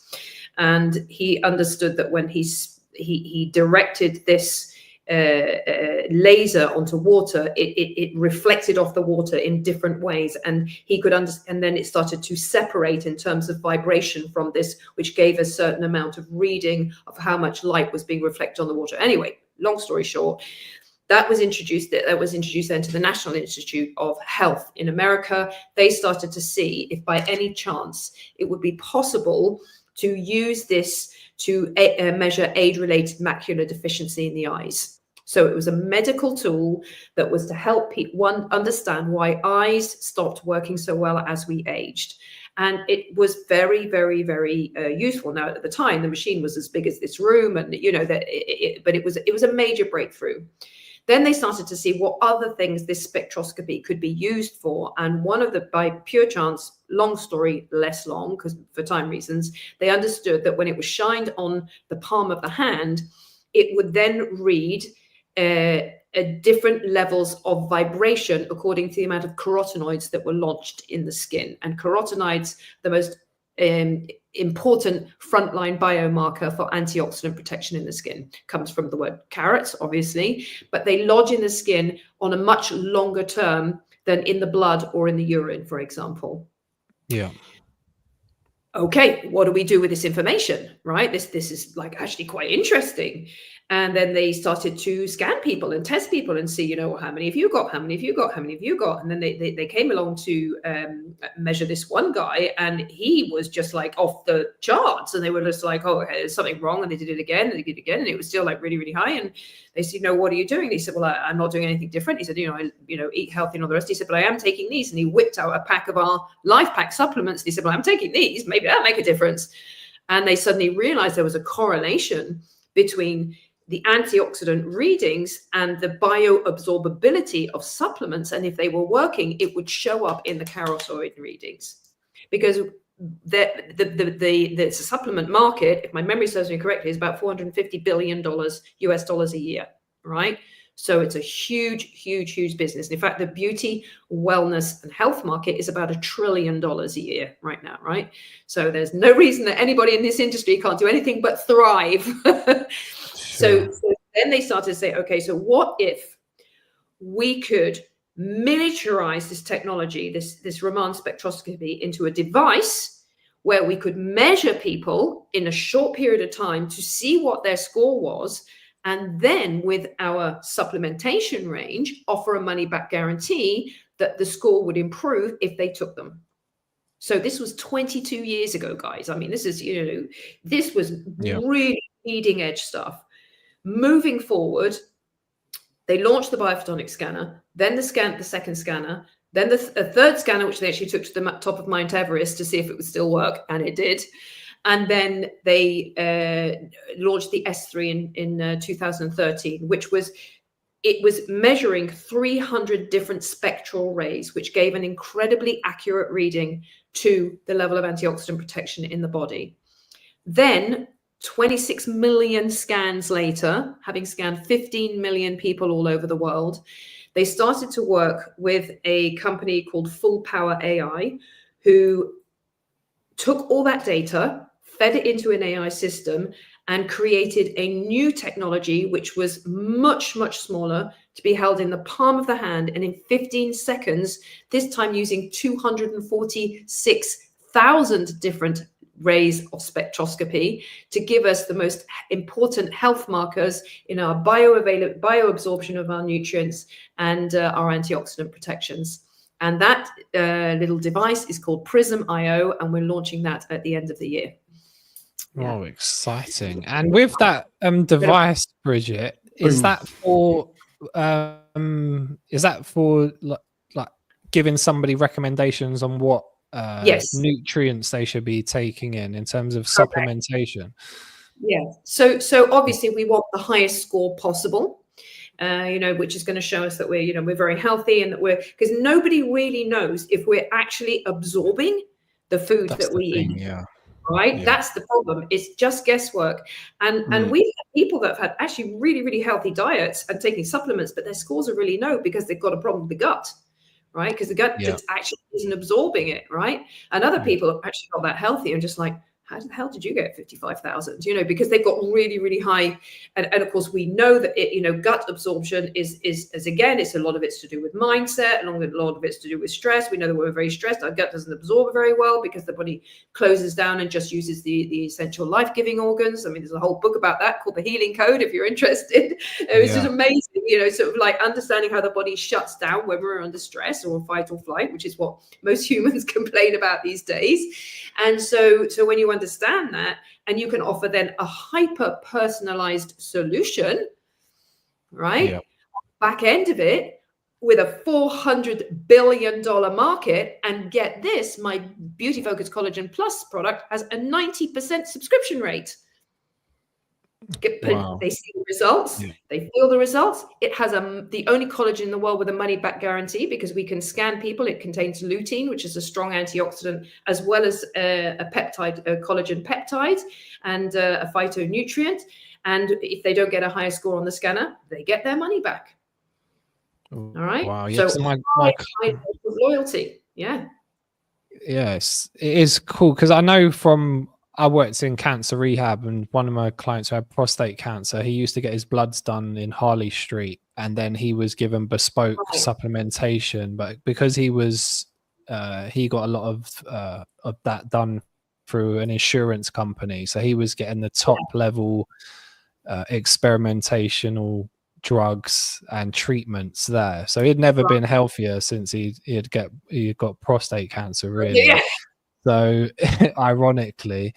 B: And he understood that when he directed this laser onto water, it reflected off the water in different ways, and he could understand, and then it started to separate in terms of vibration from this, which gave a certain amount of reading of how much light was being reflected on the water. Anyway, long story short, that was introduced then to the National Institute of Health in America. They started to see if by any chance it would be possible to use this to measure age-related macular deficiency in the eyes. So it was a medical tool that was to help one understand why eyes stopped working so well as we aged. And it was very, very, very useful. Now, at the time, the machine was as big as this room, and but it was a major breakthrough. Then they started to see what other things this spectroscopy could be used for. And by pure chance, long story, less long, because for time reasons, they understood that when it was shined on the palm of the hand, it would then read different levels of vibration according to the amount of carotenoids that were lodged in the skin. And carotenoids, the most important frontline biomarker for antioxidant protection in the skin, comes from the word carrots, obviously, but they lodge in the skin on a much longer term than in the blood or in the urine, for example.
A: Yeah.
B: Okay, what do we do with this information, right? This is like actually quite interesting. And then they started to scan people and test people and see, how many have you got? How many have you got? How many have you got? And then they came along to measure this one guy, and he was just like off the charts. And they were just like, oh, there's something wrong. And they did it again, and they did it again, and it was still like really, really high. And they said, what are you doing? And he said, well, I'm not doing anything different. He said, I eat healthy and all the rest. He said, but I am taking these. And he whipped out a pack of our Life Pack supplements. And he said, well, I'm taking these. Maybe that'll make a difference. And they suddenly realized there was a correlation between the antioxidant readings and the bioabsorbability of supplements. And if they were working, it would show up in the carotenoid readings. Because the supplement market, if my memory serves me correctly, is about $450 billion US dollars a year, right? So it's a huge, huge, huge business. In fact, the beauty, wellness, and health market is about $1 trillion a year right now, right? So there's no reason that anybody in this industry can't do anything but thrive. So then they started to say, okay, so what if we could miniaturize this technology, this Raman spectroscopy, into a device where we could measure people in a short period of time to see what their score was, and then with our supplementation range, offer a money back guarantee that the score would improve if they took them. So this was 22 years ago, guys. I mean, this is, this was really leading edge stuff. Moving forward, they launched the biophotonic scanner, then the second scanner, then a third scanner, which they actually took to the top of Mount Everest to see if it would still work, and it did. And then they launched the S3 in 2013, which was measuring 300 different spectral rays, which gave an incredibly accurate reading to the level of antioxidant protection in the body. Then 26 million scans later, having scanned 15 million people all over the world, they started to work with a company called Full Power AI, who took all that data, fed it into an AI system, and created a new technology, which was much, much smaller, to be held in the palm of the hand. And in 15 seconds, this time using 246,000 different rays of spectroscopy to give us the most important health markers in our bioabsorption of our nutrients and our antioxidant protections. And that little device is called Prism IO, and we're launching that at the end of the year.
A: Yeah. Oh, exciting. And with that device, Bridget, is that for like giving somebody recommendations on what nutrients they should be taking in terms of supplementation?
B: Yeah. So obviously we want the highest score possible, which is going to show us that we're very healthy, and that because nobody really knows if we're actually absorbing the food that we eat.
A: Yeah.
B: Right. Yeah. That's the problem. It's just guesswork. And we've had people that have had actually really, really healthy diets and taking supplements, but their scores are really low because they've got a problem with the gut. Right. Because the gut just actually isn't absorbing it. Right. And other people have actually got that healthy and just like, how the hell did you get 55,000? Because they've got really, really high. And of course, we know that gut absorption is again, it's a lot of it's to do with mindset, and a lot of it's to do with stress. We know that when we're very stressed, our gut doesn't absorb very well because the body closes down and just uses the essential life-giving organs. I mean, there's a whole book about that called The Healing Code, if you're interested. It's just amazing, sort of like understanding how the body shuts down when we're under stress or fight or flight, which is what most humans complain about these days. And so when you understand that, and you can offer then a hyper personalized solution, right? Yep. Back end of it with a $400 billion market, and get this, my Beauty Focus Collagen Plus product has a 90% subscription rate. Wow. They see the results, they feel the results. It has the only collagen in the world with a money back guarantee, because we can scan people. It contains lutein, which is a strong antioxidant, as well as a peptide, a collagen peptide, and a phytonutrient. And if they don't get a higher score on the scanner, they get their money back. All right.
A: Wow. Yes.
B: So my loyalty. Yeah.
A: Yes, it is cool, because I know I worked in cancer rehab, and one of my clients who had prostate cancer, he used to get his bloods done in Harley Street, and then he was given bespoke supplementation. But because he got a lot of that done through an insurance company, so he was getting the top level experimentational drugs and treatments there. So he'd never been healthier since he got prostate cancer, really. Yeah. So ironically,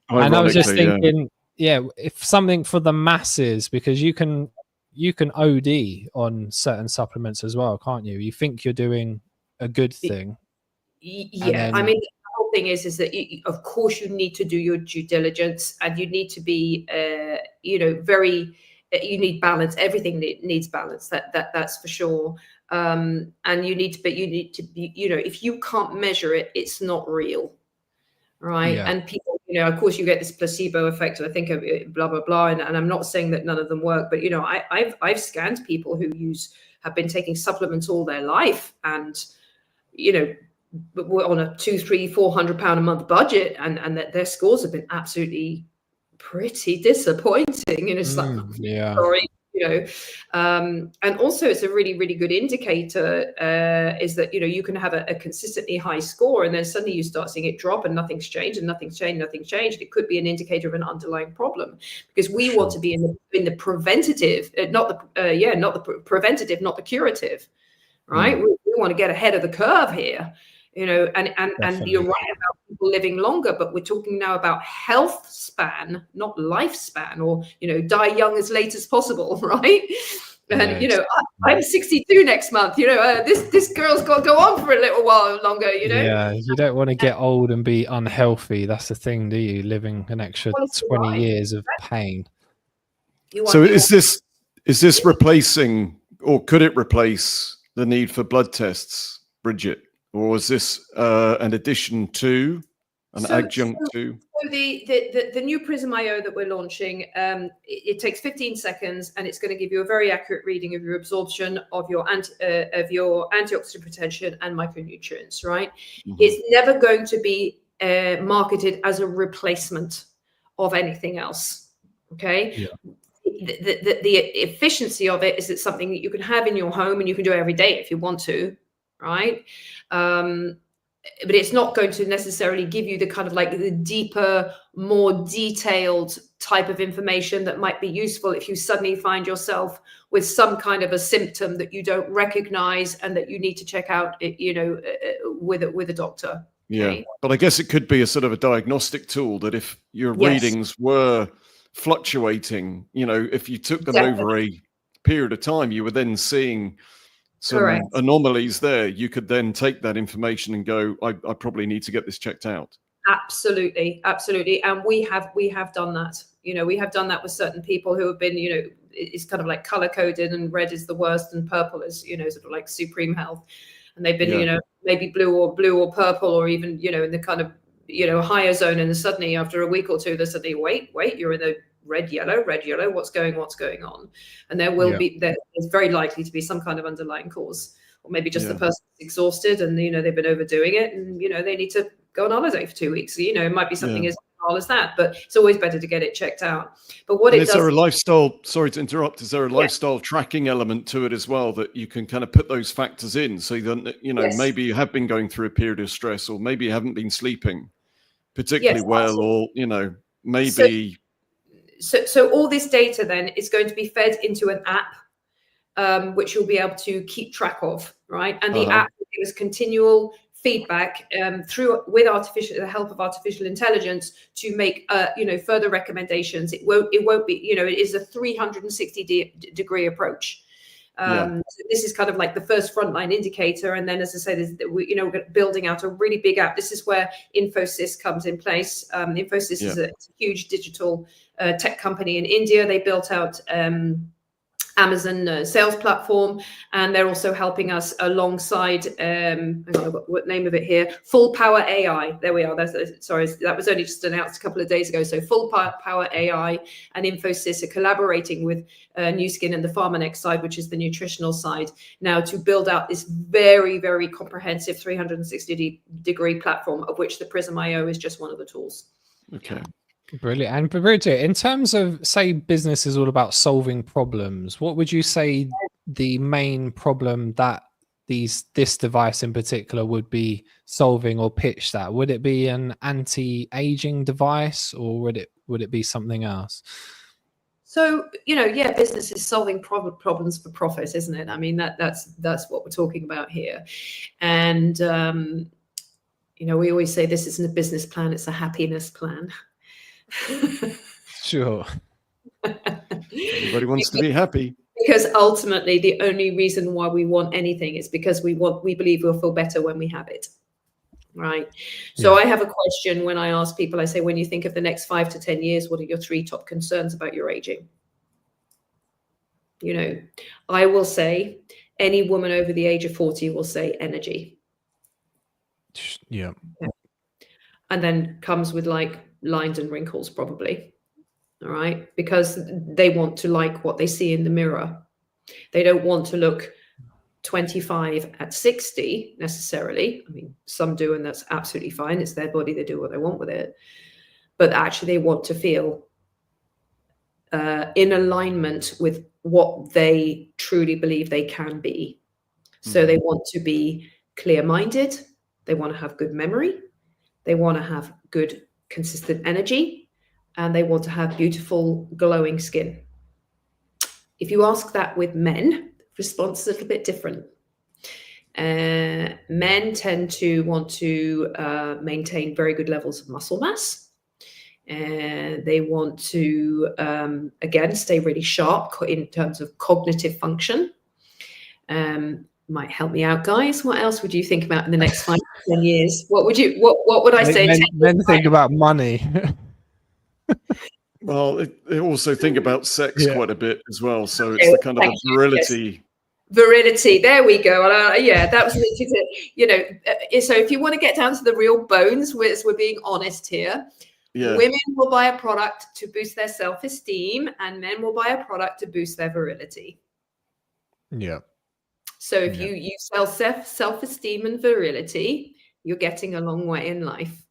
A: and I was just thinking, if something for the masses, because you can OD on certain supplements as well, can't you? You think you're doing a good thing.
B: Yeah, I mean, the whole thing is that of course you need to do your due diligence, and you need to be, you need balance. Everything needs balance. That's for sure. And you need to be, if you can't measure it, it's not real. Right. Yeah. And people, of course you get this placebo effect, I think, blah, blah, blah. And I'm not saying that none of them work, but, I've scanned people who have been taking supplements all their life, and, we're on a £200-400 a month budget, and that their scores have been absolutely pretty disappointing. And it's sorry, And also it's a really, really good indicator is that, you can have a consistently high score, and then suddenly you start seeing it drop and nothing's changed and nothing's changed. It could be an indicator of an underlying problem, because we want to be in the preventative, not the preventative, not the curative, right? We want to get ahead of the curve here. And you're right about people living longer, but we're talking now about health span, not lifespan, or, die young as late as possible, right? And, I'm 62 next month, this girl's got to go on for a little while longer,
A: Yeah, you don't want to get old and be unhealthy. That's the thing, do you? Living an extra 20 years of pain.
C: So is this replacing, or could it replace the need for blood tests, Bridget? Or is this an addition to, adjunct to?
B: So the new Prism IO that we're launching, it takes 15 seconds, and it's going to give you a very accurate reading of your absorption of your antioxidant potential and micronutrients. Right? It's never going to be marketed as a replacement of anything else. Okay. Yeah. The efficiency of it is it's something that you can have in your home, and you can do it every day if you want to. Right. But it's not going to necessarily give you the kind of like the deeper, more detailed type of information that might be useful if you suddenly find yourself with some kind of a symptom that you don't recognize and that you need to check out, with a doctor. Okay?
C: Yeah, but I guess it could be a sort of a diagnostic tool that if your readings were fluctuating, if you took them over a period of time, you were then seeing some anomalies there, you could then take that information and go, I probably need to get this checked out. Absolutely.
B: And we have done that. We have done that with certain people who have been, it's kind of like color coded, and red is the worst and purple is, sort of like supreme health. And they've been, maybe blue or purple, or even, in the kind of, higher zone. And then suddenly after a week or two, they're suddenly, wait, you're in the red, yellow, what's going on? And there will be, there's very likely to be some kind of underlying cause, or maybe just the person's exhausted and, they've been overdoing it, and, they need to go on holiday for 2 weeks. It might be something as small as that, but it's always better to get it checked out. But
C: is there a lifestyle, sorry to interrupt, is there a lifestyle tracking element to it as well, that you can kind of put those factors in, so that, maybe you have been going through a period of stress, or maybe you haven't been sleeping particularly well, or, maybe...
B: So all this data then is going to be fed into an app, which you'll be able to keep track of, right? And the app will give us continual feedback with the help of artificial intelligence to make further recommendations. It won't be, it is a 360-degree approach. So this is kind of like the first frontline indicator, and then, as I said, we're building out a really big app. This is where Infosys comes in place. Infosys is a huge digital tech company in India. They built out Amazon sales platform, and they're also helping us alongside what name of it here, Full Power AI. There we are. That was only just announced a couple of days ago. So Full Power AI and Infosys are collaborating with New Skin and the PharmaNext side, which is the nutritional side, now to build out this very, very comprehensive 360-degree platform, of which the Prism IO is just one of the tools.
C: Okay.
A: Brilliant. And Bridget, in terms of, say, business is all about solving problems, what would you say the main problem that this device in particular would be solving or pitched at? Would it be an anti-aging device, or would it be something else?
B: So, business is solving problems for profit, isn't it? I mean, that's what we're talking about here. And, we always say this isn't a business plan, it's a happiness plan.
A: Sure.
C: Everybody wants to be happy.
B: Because ultimately, the only reason why we want anything is because we believe we'll feel better when we have it. Right. So I have a question when I ask people, I say, when you think of the next 5 to 10 years, what are your 3 top concerns about your aging? I will say any woman over the age of 40 will say energy.
A: Yeah.
B: And then comes with like lines and wrinkles, probably. All right. Because they want to like what they see in the mirror. They don't want to look 25 at 60 necessarily. I mean, some do, and that's absolutely fine. It's their body. They do what they want with it. But actually, they want to feel in alignment with what they truly believe they can be. So they want to be clear-minded, they want to have good memory, they want to have good, consistent energy, and they want to have beautiful, glowing skin. If you ask that with men, the response is a little bit different. Men tend to want to maintain very good levels of muscle mass. They want to, again, stay really sharp in terms of cognitive function. Might help me out, guys. What else would you think about in the next 5 to 10 years? What would I say?
A: Men think about money.
C: Well, they also think about sex quite a bit as well. So it's
B: Okay,
C: the kind of the virility.
B: Yes. Virility, there we go. Yeah, that was literally, so if you want to get down to the real bones, we're being honest here. Yeah. Women will buy a product to boost their self-esteem, and men will buy a product to boost their virility.
A: Yeah.
B: So if you sell self-esteem and virility, you're getting a long way in life.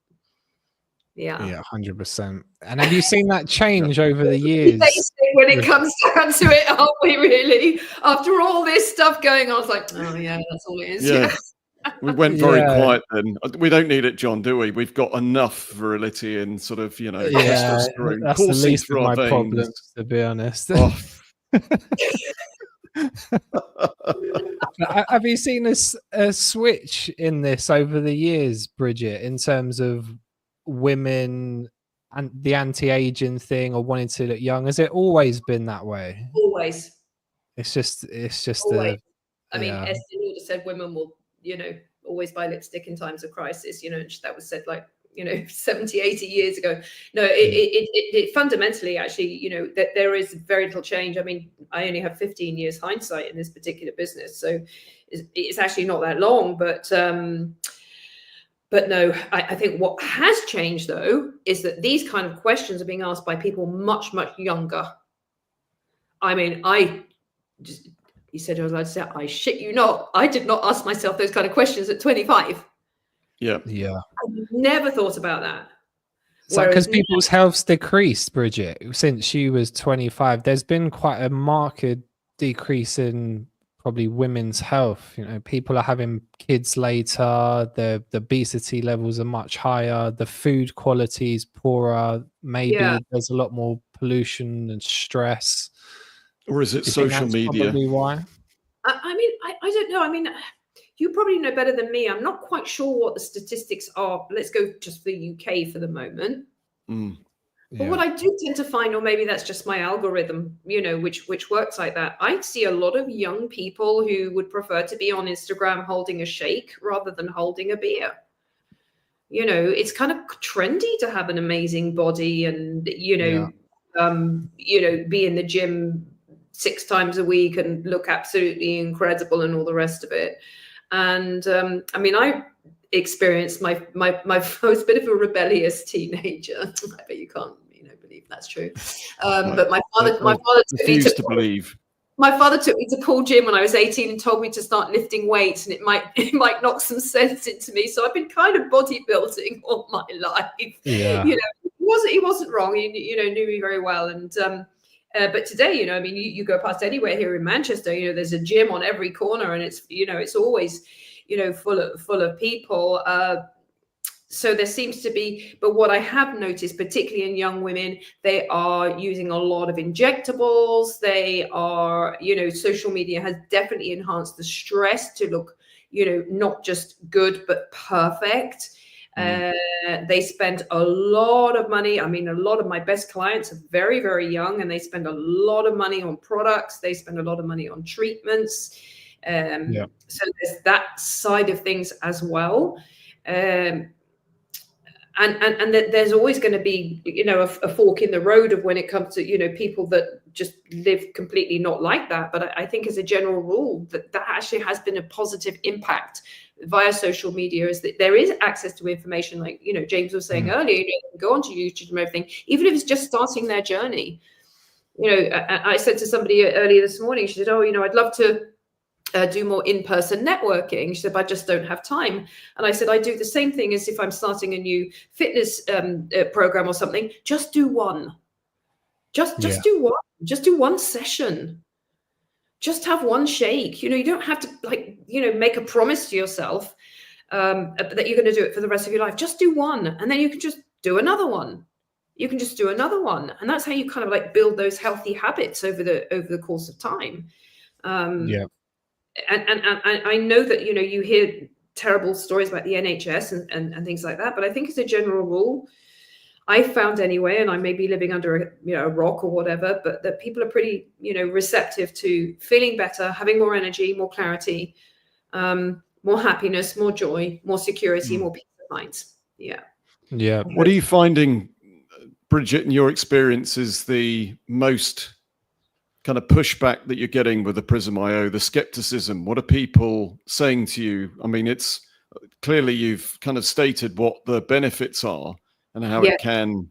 B: Yeah,
A: 100%. And have you seen that change over the years?
B: When it comes down to it, aren't we really? After all this stuff going on, I was like, oh yeah, that's all it is.
C: Yeah. We went very quiet then. We don't need it, John, do we? We've got enough virility and sort of, testosterone
A: that's the least of my
C: veins.
A: problems, to be honest.
C: Oh.
A: Have you seen a switch in this over the years, Bridget, in terms of women and the anti-aging thing, or wanting to look young? Has it always been that way?
B: Always.
A: It's just
B: always. I mean, Estée Lauder said women will, always buy lipstick in times of crisis, and that was said 70, 80 years ago. No, it fundamentally, actually, that there is very little change. I mean, I only have 15 years hindsight in this particular business, so it's actually not that long. But no, I think what has changed, though, is that these kind of questions are being asked by people much, much younger. I mean, you said I was allowed to say, I shit you not, I did not ask myself those kind of questions at 25.
C: Yeah.
B: I never thought about that.
A: So because people's health's decreased, Bridget, since she was 25, there's been quite a marked decrease in probably women's health. People are having kids later, the obesity levels are much higher, the food quality is poorer, maybe there's a lot more pollution and stress.
C: Or is it social media?
A: Probably why.
B: I mean, I don't know. I mean, you probably know better than me. I'm not quite sure what the statistics are. Let's go just for the UK for the moment. But what I do tend to find, or maybe that's just my algorithm, which works like that. I see a lot of young people who would prefer to be on Instagram holding a shake rather than holding a beer. It's kind of trendy to have an amazing body and, be in the gym 6 times a week and look absolutely incredible and all the rest of it. And I mean, I experienced my I was a bit of a rebellious teenager. I bet you can't believe that's true. But my father took me to Paul Gym when I was 18 and told me to start lifting weights, and it might knock some sense into me. So I've been kind of bodybuilding all my life.
A: Yeah.
B: He wasn't wrong. He knew me very well. And but today, I mean, you go past anywhere here in Manchester, there's a gym on every corner, and it's it's always full of people. So there seems to be, but what I have noticed, particularly in young women, they are using a lot of injectables. They are, social media has definitely enhanced the stress to look, not just good, but perfect. They spend a lot of money. I mean, a lot of my best clients are very, very young, and they spend a lot of money on products. They spend a lot of money on treatments. So there's that side of things as well. And there's always going to be, a fork in the road of when it comes to, people that just live completely not like that. But I think as a general rule, that actually has been a positive impact via social media, is that there is access to information, like, James was saying earlier, go onto YouTube and everything, even if it's just starting their journey. I said to somebody earlier this morning, she said, I'd love to do more in-person networking. She said, I just don't have time. And I said, I do the same thing as if I'm starting a new fitness program or something. Just do one. Just do one. Just do one session. Just have one shake. You don't have to make a promise to yourself that you're going to do it for the rest of your life. Just do one, and then you can just do another one. You can just do another one, and that's how you kind of build those healthy habits over the course of time. And I know that you hear terrible stories about the NHS and things like that, but I think as a general rule, I found anyway, and I may be living under a rock or whatever, but that people are pretty receptive to feeling better, having more energy, more clarity, more happiness, more joy, more security, more peace of mind. Yeah.
C: What are you finding, Bridget, in your experience, is the most kind of pushback that you're getting with the Prism IO, the skepticism? What are people saying to you? I mean, it's clearly you've kind of stated what the benefits are and how it can,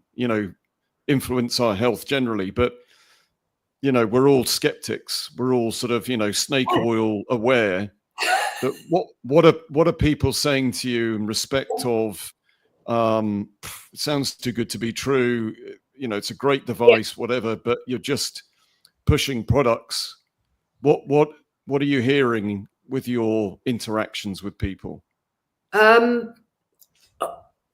C: influence our health generally. But, we're all skeptics. We're all sort of, snake oil aware. But what are people saying to you in respect of, it sounds too good to be true, it's a great device, whatever, but you're just pushing products. What are you hearing with your interactions with people?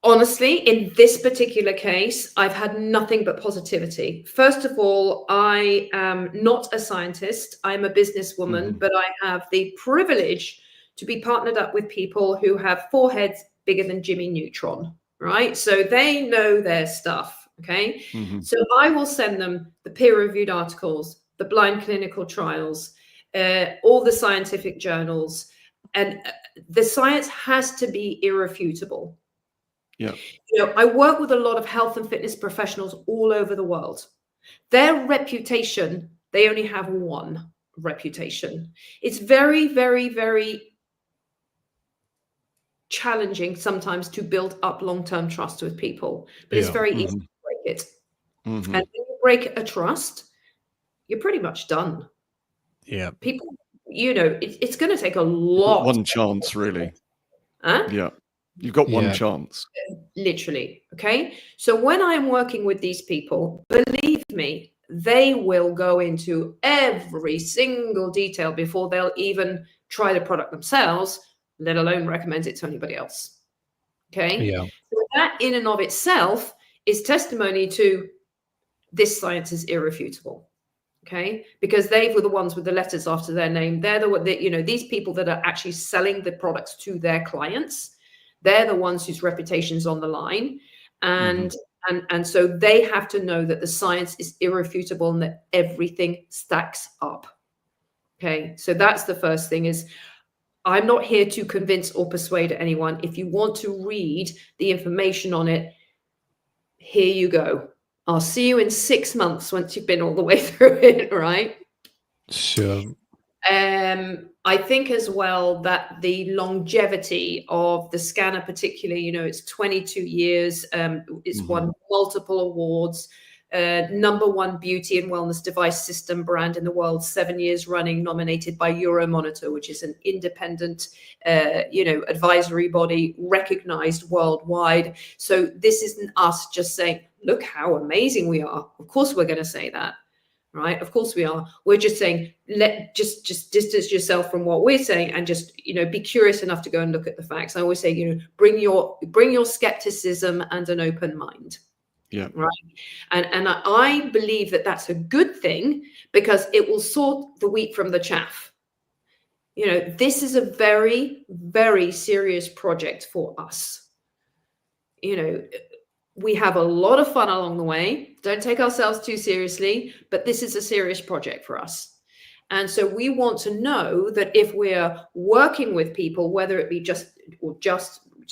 B: Honestly, in this particular case, I've had nothing but positivity. First of all, I am not a scientist. I'm a businesswoman, but I have the privilege to be partnered up with people who have foreheads bigger than Jimmy Neutron, right? So they know their stuff, okay? So I will send them the peer-reviewed articles, the blind clinical trials, all the scientific journals, and the science has to be irrefutable.
C: Yeah.
B: I work with a lot of health and fitness professionals all over the world. Their reputation, they only have one reputation. It's very, very, very challenging sometimes to build up long-term trust with people, but it's very easy to break it. And when you break a trust, you're pretty much done.
A: Yeah.
B: People, it's going to take a lot.
C: One chance, really.
B: Huh?
C: Yeah. You've got one chance.
B: Literally. Okay. So when I'm working with these people, believe me, they will go into every single detail before they'll even try the product themselves, let alone recommend it to anybody else. Okay.
A: Yeah.
B: So that in and of itself is testimony to this science is irrefutable. Okay, because they were the ones with the letters after their name. They're these people that are actually selling the products to their clients. They're the ones whose reputation's on the line. And so they have to know that the science is irrefutable and that everything stacks up. Okay, so that's the first thing is I'm not here to convince or persuade anyone. If you want to read the information on it, here you go. I'll see you in 6 months once you've been all the way through it, right?
A: Sure.
B: I think as well that the longevity of the scanner, particularly, it's 22 years. It's won multiple awards. #1 beauty and wellness device system brand in the world, 7 years running, nominated by Euromonitor, which is an independent, advisory body recognized worldwide. So this isn't us just saying, look how amazing we are. Of course, we're going to say that, right? Of course we are. We're just saying, just distance yourself from what we're saying and just, be curious enough to go and look at the facts. I always say, bring your skepticism and an open mind.
C: Yeah.
B: Right. And I believe that that's a good thing because it will sort the wheat from the chaff. This is a very, very serious project for us. We have a lot of fun along the way. Don't take ourselves too seriously, but this is a serious project for us. And so we want to know that if we're working with people, whether it be just, which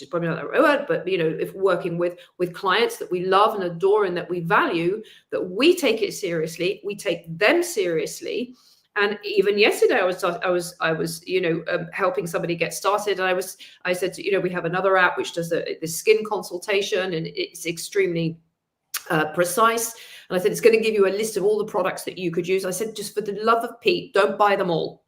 B: is probably not the right word, but if working with clients that we love and adore and that we value, that we take it seriously, we take them seriously. And even yesterday, I was helping somebody get started. And I said, we have another app which does the skin consultation, and it's extremely precise. And I said, it's going to give you a list of all the products that you could use. I said, just for the love of Pete, don't buy them all.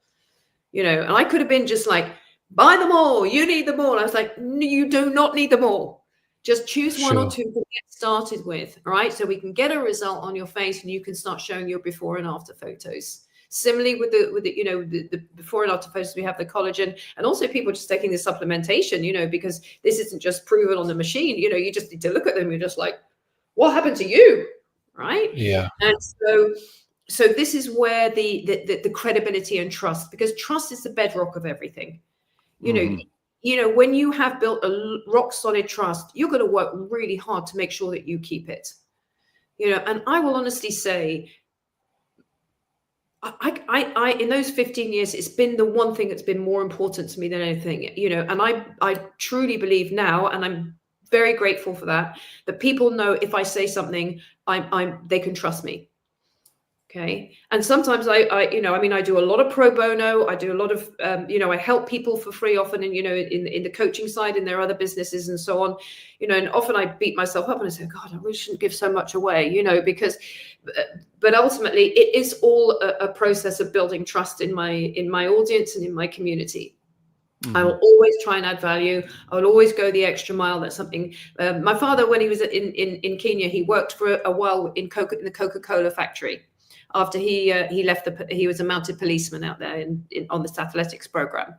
B: And I could have been just like, buy them all. You need them all. I was like, no, you do not need them all. Just choose one or two to get started with, right? So we can get a result on your face and you can start showing your before and after photos. Similarly with the before and after photos, we have the collagen, and also people just taking the supplementation, because this isn't just proven on the machine. You just need to look at them. You're just like, what happened to you, right?
A: Yeah.
B: And so this is where the credibility and trust, because trust is the bedrock of everything. When you have built a rock solid trust, you're going to work really hard to make sure that you keep it. And I will honestly say, I in those 15 years, it's been the one thing that's been more important to me than anything, and I truly believe now, and I'm very grateful for that people know if I say something, they can trust me. Okay. And sometimes I do a lot of pro bono. I do a lot of, I help people for free often. And, in the coaching side, and their other businesses and so on, and often I beat myself up and I say, God, I really shouldn't give so much away, because, but ultimately it is all a process of building trust in my audience and in my community. I will always try and add value. I will always go the extra mile. That's something. My father, when he was in Kenya, he worked for a while in the Coca-Cola factory. After he left, he was a mounted policeman out there on this athletics program.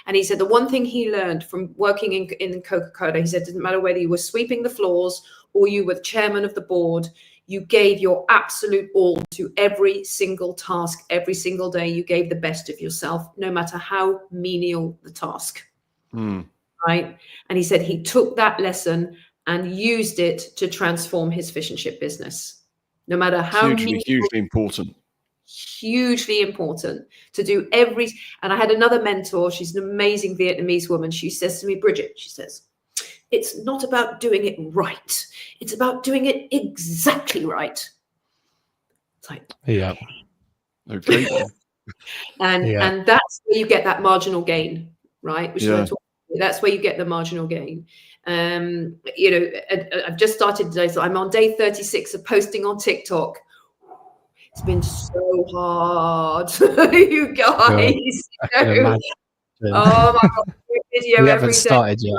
B: And he said the one thing he learned from working in Coca-Cola, he said, it didn't matter whether you were sweeping the floors or you were the chairman of the board, you gave your absolute all to every single task, every single day. You gave the best of yourself, no matter how menial the task. Right. And he said he took that lesson and used it to transform his fish and chip business. No matter how
C: hugely important
B: to do and I had another mentor. She's an amazing Vietnamese woman. She says to me, Bridget, she says, it's not about doing it right. It's about doing it exactly right. It's like,
C: yeah. Okay.
B: and that's where you get that marginal gain, right? Which is what I talk about. That's where you get the marginal gain. I've just started today, so I'm on day 36 of posting on TikTok. It's been so hard, you guys. Oh my God, video
A: we
B: every
A: haven't
B: day.
A: started yet.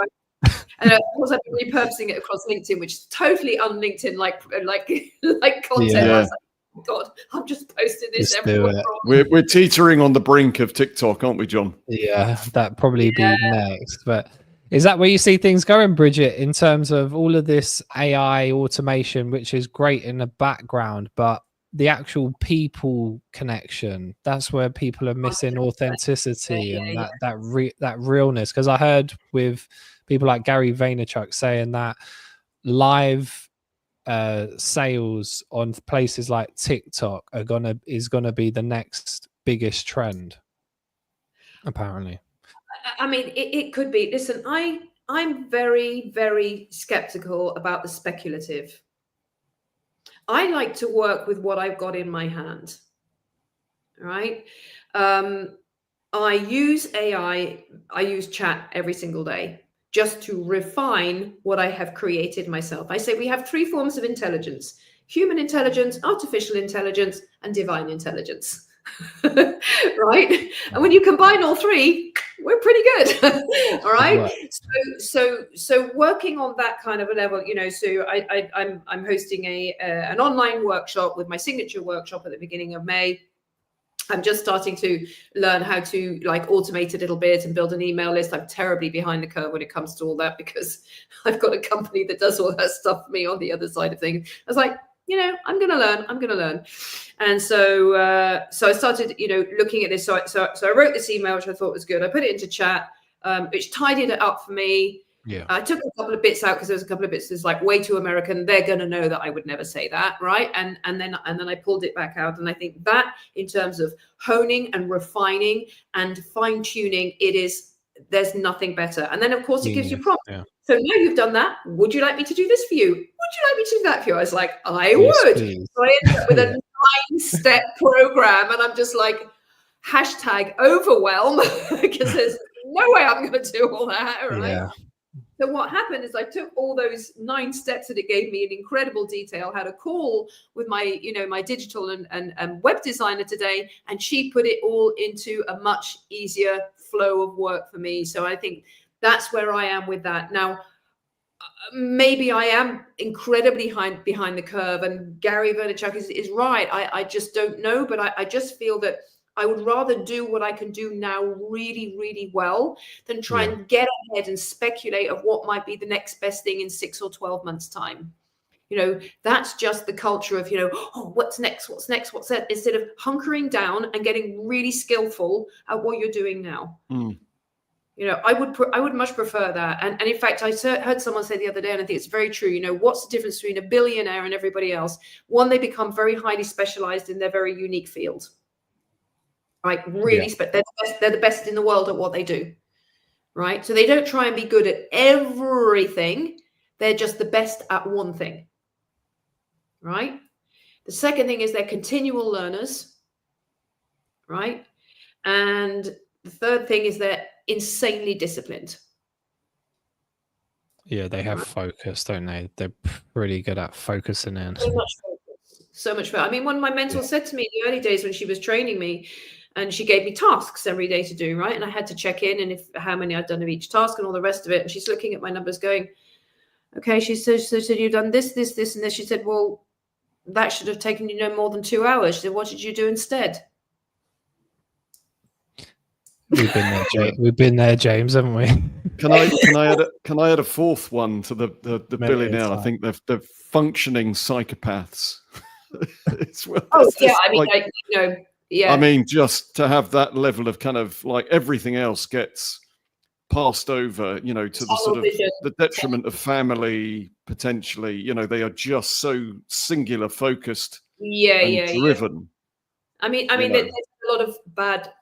B: And of course, I've been repurposing it across LinkedIn, which is totally un-LinkedIn like content.
C: Yeah.
B: I was like, God, I'm just posting this everywhere.
C: We're teetering on the brink of TikTok, aren't we, John?
A: Yeah, that'd probably be next. But is that where you see things going, Bridget, in terms of all of this AI automation, which is great in the background, but the actual people connection, that's where people are missing authenticity and that realness? Because I heard with people like Gary Vaynerchuk saying that live sales on places like TikTok is gonna be the next biggest trend, apparently.
B: I mean, it could be. Listen, I'm very, very skeptical about the speculative. I like to work with what I've got in my hand. Right? I use AI, I use chat every single day just to refine what I have created myself. I say we have three forms of intelligence: human intelligence, artificial intelligence, and divine intelligence. Right? And when you combine all three, we're pretty good. All right. So working on that kind of a level, so I'm hosting an online workshop with my signature workshop at the beginning of May. I'm just starting to learn how to automate a little bit and build an email list. I'm terribly behind the curve when it comes to all that because I've got a company that does all that stuff for me on the other side of things. I was like, I'm going to learn. And so I started, looking at this. So I wrote this email, which I thought was good. I put it into chat, which tidied it up for me.
A: Yeah.
B: I took a couple of bits out because there was a couple of bits that's like way too American. They're going to know that I would never say that, right? And then I pulled it back out. And I think that in terms of honing and refining and fine tuning, there's nothing better. And then of course it gives you prompts. Yeah. So now you've done that. Would you like me to do this for you? Would you like me to do that for you? I was like, I would. Please. So I ended up with a 9-step program, and I'm just like, #overwhelm because there's no way I'm going to do all that, right? Yeah. So what happened is I took all those 9 steps that it gave me in incredible detail, had a call with my, my digital and web designer today, and she put it all into a much easier flow of work for me. So I think that's where I am with that. Now, maybe I am incredibly behind the curve, and Gary Vaynerchuk is right. I just don't know, but I just feel that I would rather do what I can do now really, really well than try and get ahead and speculate of what might be the next best thing in 6 or 12 months' time. That's just the culture of, oh, what's next? What's next? What's that? Instead of hunkering down and getting really skillful at what you're doing now. I would much prefer that. And in fact, I heard someone say the other day, and I think it's very true, what's the difference between a billionaire and everybody else? One, they become very highly specialized in their very unique field. Right? Really, they're the best in the world at what they do. Right? So they don't try and be good at everything. They're just the best at one thing. Right? The second thing is they're continual learners. Right? And the third thing is they're insanely disciplined.
A: Yeah, they have focus, don't they? They're pretty good at focusing in.
B: So much focus. I mean, one of my mentors said to me in the early days when she was training me, and she gave me tasks every day to do, right? And I had to check in and how many I'd done of each task and all the rest of it. And she's looking at my numbers going, okay, she said, you've done this, this, this, and this. She said, well, that should have taken you no more than 2 hours. She said, what did you do instead?
A: We've been there, James, haven't we?
C: Can I add a fourth one to the billionaire? I think they're functioning psychopaths. I mean, just to have that level of kind of like everything else gets passed over, to the sort of the detriment of family potentially. They are just so singular focused and driven.
B: I mean, there's a lot of bad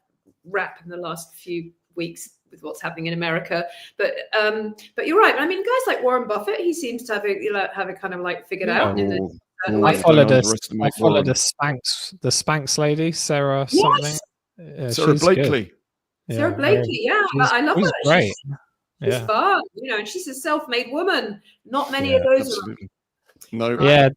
B: rap in the last few weeks with what's happening in America, but you're right. I mean, guys like Warren Buffett, he seems to have it kind of like figured out.
A: I followed the Spanx lady, Sarah something.
C: Sarah Blakely.
A: Good.
B: Sarah Blakely, I love her.
A: Great.
B: She's fun, and she's a self-made woman. Not many of those.
C: Absolutely. No.
A: Yeah.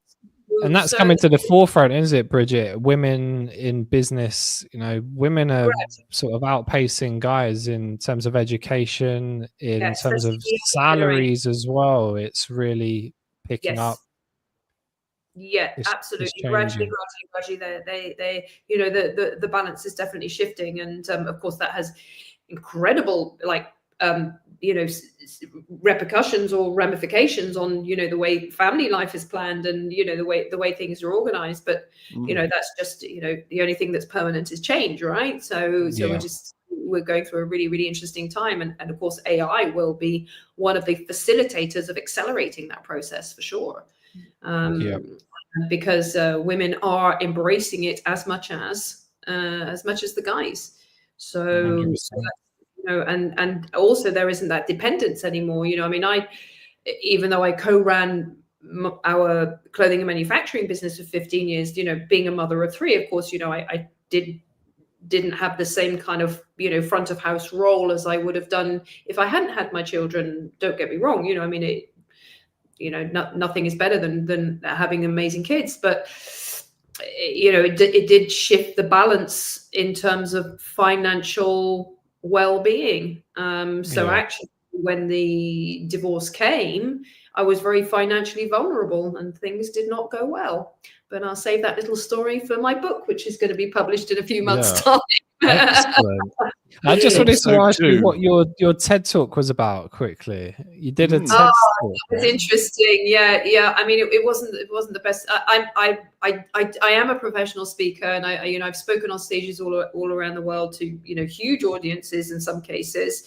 A: And that's coming to the forefront, isn't it, Bridget? Women in business, women are sort of outpacing guys in terms of education, in terms of salaries as well. It's really picking up.
B: Yeah, absolutely. Gradually, they the balance is definitely shifting, and of course that has incredible repercussions or ramifications on the way family life is planned and the way things are organized. But that's just the only thing that's permanent is change, right? So we're going through a really, really interesting time, and of course AI will be one of the facilitators of accelerating that process for sure. Because women are embracing it as much as the guys. So and also there isn't that dependence anymore. I mean, even though I co-ran our clothing and manufacturing business for 15 years, being a mother of 3, of course, I didn't have the same kind of front of house role as I would have done if I hadn't had my children. Don't get me wrong, I mean, nothing is better than having amazing kids, but it did shift the balance in terms of financial well-being. Actually, when the divorce came, I was very financially vulnerable and things did not go well. But I'll save that little story for my book, which is going to be published in a few months' time.
A: Excellent. I just wanted to ask you what your TED Talk was about quickly. You did a TED Talk.
B: It's interesting. Yeah. I mean, it wasn't the best. I am a professional speaker, and I've spoken on stages all around the world to huge audiences in some cases,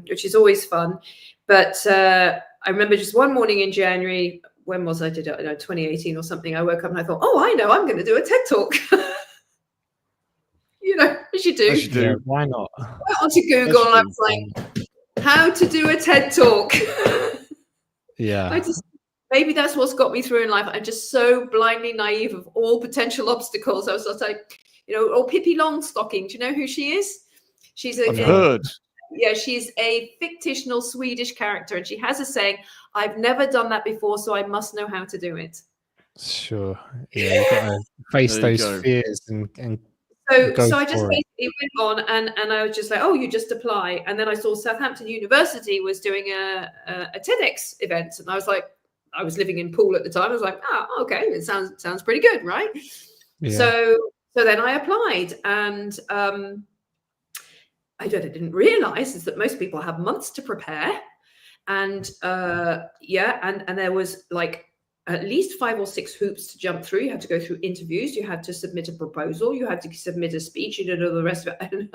B: which is always fun. But I remember just one morning in January. When was I did it? 2018 or something. I woke up and I thought, oh, I know, I'm going to do a TED Talk. As you do.
A: Yeah, why not?
B: I went onto Google and I was like, how to do a TED Talk.
A: Yeah.
B: Maybe that's what's got me through in life. I'm just so blindly naive of all potential obstacles. I was like, Pippi Longstocking. Do you know who she is?
C: I've heard.
B: Yeah, she's a fictional Swedish character, and she has a saying, I've never done that before, so I must know how to do it.
A: Sure. Yeah, you've got to face those fears and
B: So I just basically went on and I was just like, oh, you just apply. And then I saw Southampton University was doing a TEDx event. And I was like, I was living in Poole at the time. I was like, oh, okay, it sounds pretty good, right?
A: Yeah.
B: So then I applied, and I didn't realize is that most people have months to prepare. And and there was like at least 5 or 6 hoops to jump through. You had to go through interviews. You had to submit a proposal. You had to submit a speech. You did all the rest of it.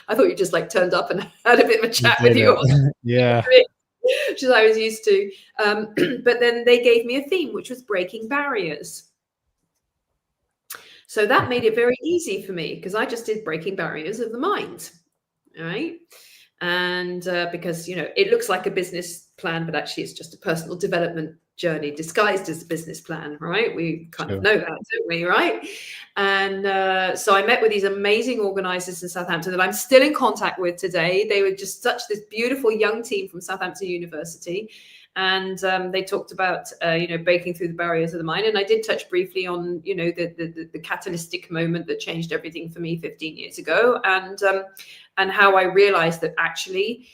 B: I thought you just like turned up and had a bit of a chat with you.
A: Yeah.
B: Which I was used to. But then they gave me a theme, which was breaking barriers. So that made it very easy for me because I just did breaking barriers of the mind. All right. And because, it looks like a business plan, but actually it's just a personal development journey disguised as a business plan, right? We kind of know that, don't we, right? And so I met with these amazing organizers in Southampton that I'm still in contact with today. They were just such this beautiful young team from Southampton University. And they talked about, breaking through the barriers of the mind. And I did touch briefly on, the catalytic moment that changed everything for me 15 years ago. And how I realized that actually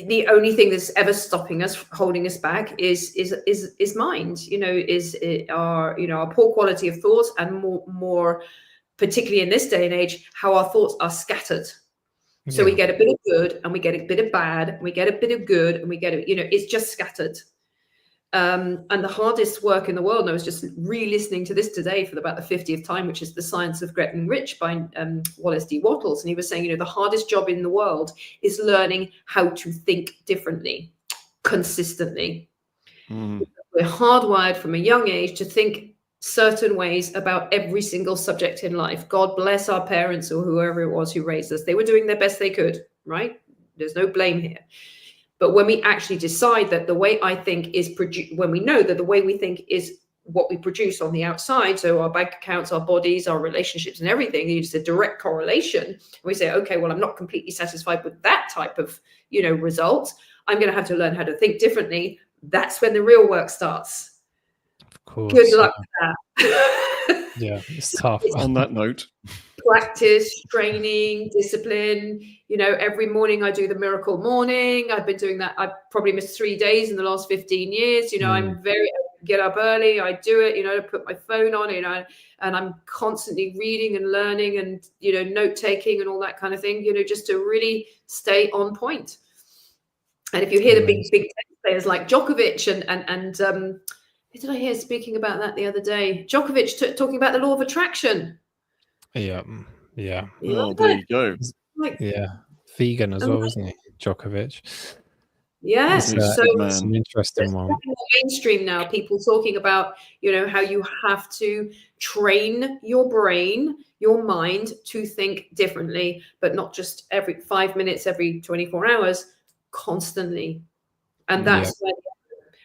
B: the only thing that's ever stopping us, holding us back is mind, our poor quality of thoughts, and more particularly in this day and age, how our thoughts are scattered. So we get a bit of good and we get a bit of bad, and we get a bit of good and we get it's just scattered. And the hardest work in the world, and I was just re-listening to this today for about the 50th time, which is The Science of Getting Rich by Wallace D. Wattles. And he was saying, the hardest job in the world is learning how to think differently, consistently. We're hardwired from a young age to think certain ways about every single subject in life. God bless our parents or whoever it was who raised us. They were doing their best they could, right? There's no blame here. But when we actually decide that the way I think is when we know that the way we think is what we produce on the outside, so our bank accounts, our bodies, our relationships and everything, it's a direct correlation. And we say, okay, well, I'm not completely satisfied with that type of, result. I'm going to have to learn how to think differently. That's when the real work starts.
A: Of course.
B: Good luck with that.
A: Yeah, it's tough.
C: On that note,
B: practice, training, discipline. Every morning I do the miracle morning. I've been doing that. I've probably missed 3 days in the last 15 years. I get up early. I do it, I put my phone on, and I'm constantly reading and learning and, note taking and all that kind of thing, just to really stay on point. And if you hear the big tennis players like Djokovic and who did I hear speaking about that the other day? Djokovic talking about the law of attraction.
A: Yeah.
C: Oh, there you go.
A: Vegan as well, wasn't he, Djokovic?
B: Yeah,
A: it's an interesting one.
B: Mainstream now, people talking about, how you have to train your brain, your mind to think differently, but not just every 5 minutes, every 24 hours, constantly. And that's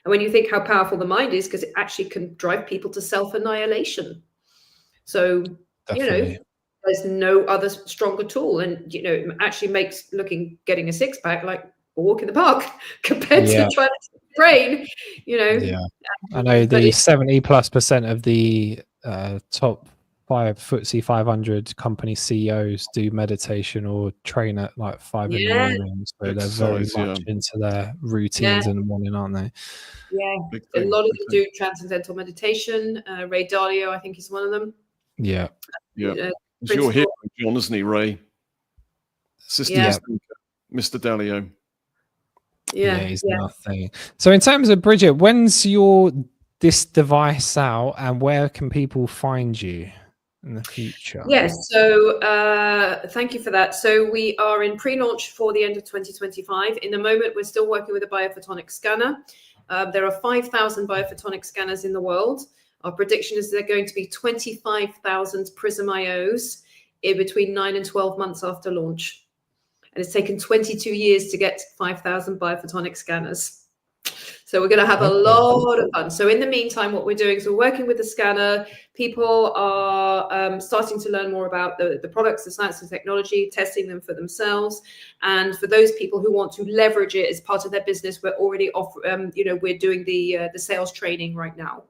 B: when you think how powerful the mind is, because it actually can drive people to self-annihilation. So,
A: Definitely.
B: there's no other stronger tool. And, it actually makes getting a six-pack like a walk in the park compared to trying to train,
A: Yeah. I know the 70+% of the top 5 FTSE 500 company CEOs do meditation or train at like 5 in the morning. So they're very much into their routines in the morning, aren't they?
B: Yeah. A lot of them do transcendental meditation. Ray Dalio, I think, is one of them.
C: Yeah. It's your hero, John, isn't he, Ray? Assistant speaker, Mr. Dalio.
A: Yeah, he's nothing. So in terms of Bridget, when's this device out, and where can people find you in the future?
B: Yes, so thank you for that. So we are in pre-launch for the end of 2025. In the moment, we're still working with a biophotonic scanner. There are 5,000 biophotonic scanners in the world. Our prediction is they're going to be 25,000 Prism IOs in between 9 and 12 months after launch. And it's taken 22 years to get 5,000 biophotonic scanners. So we're going to have a lot of fun. So in the meantime, what we're doing is we're working with the scanner. People are starting to learn more about the products, the science and technology, testing them for themselves. And for those people who want to leverage it as part of their business, we're already we're doing the sales training right now.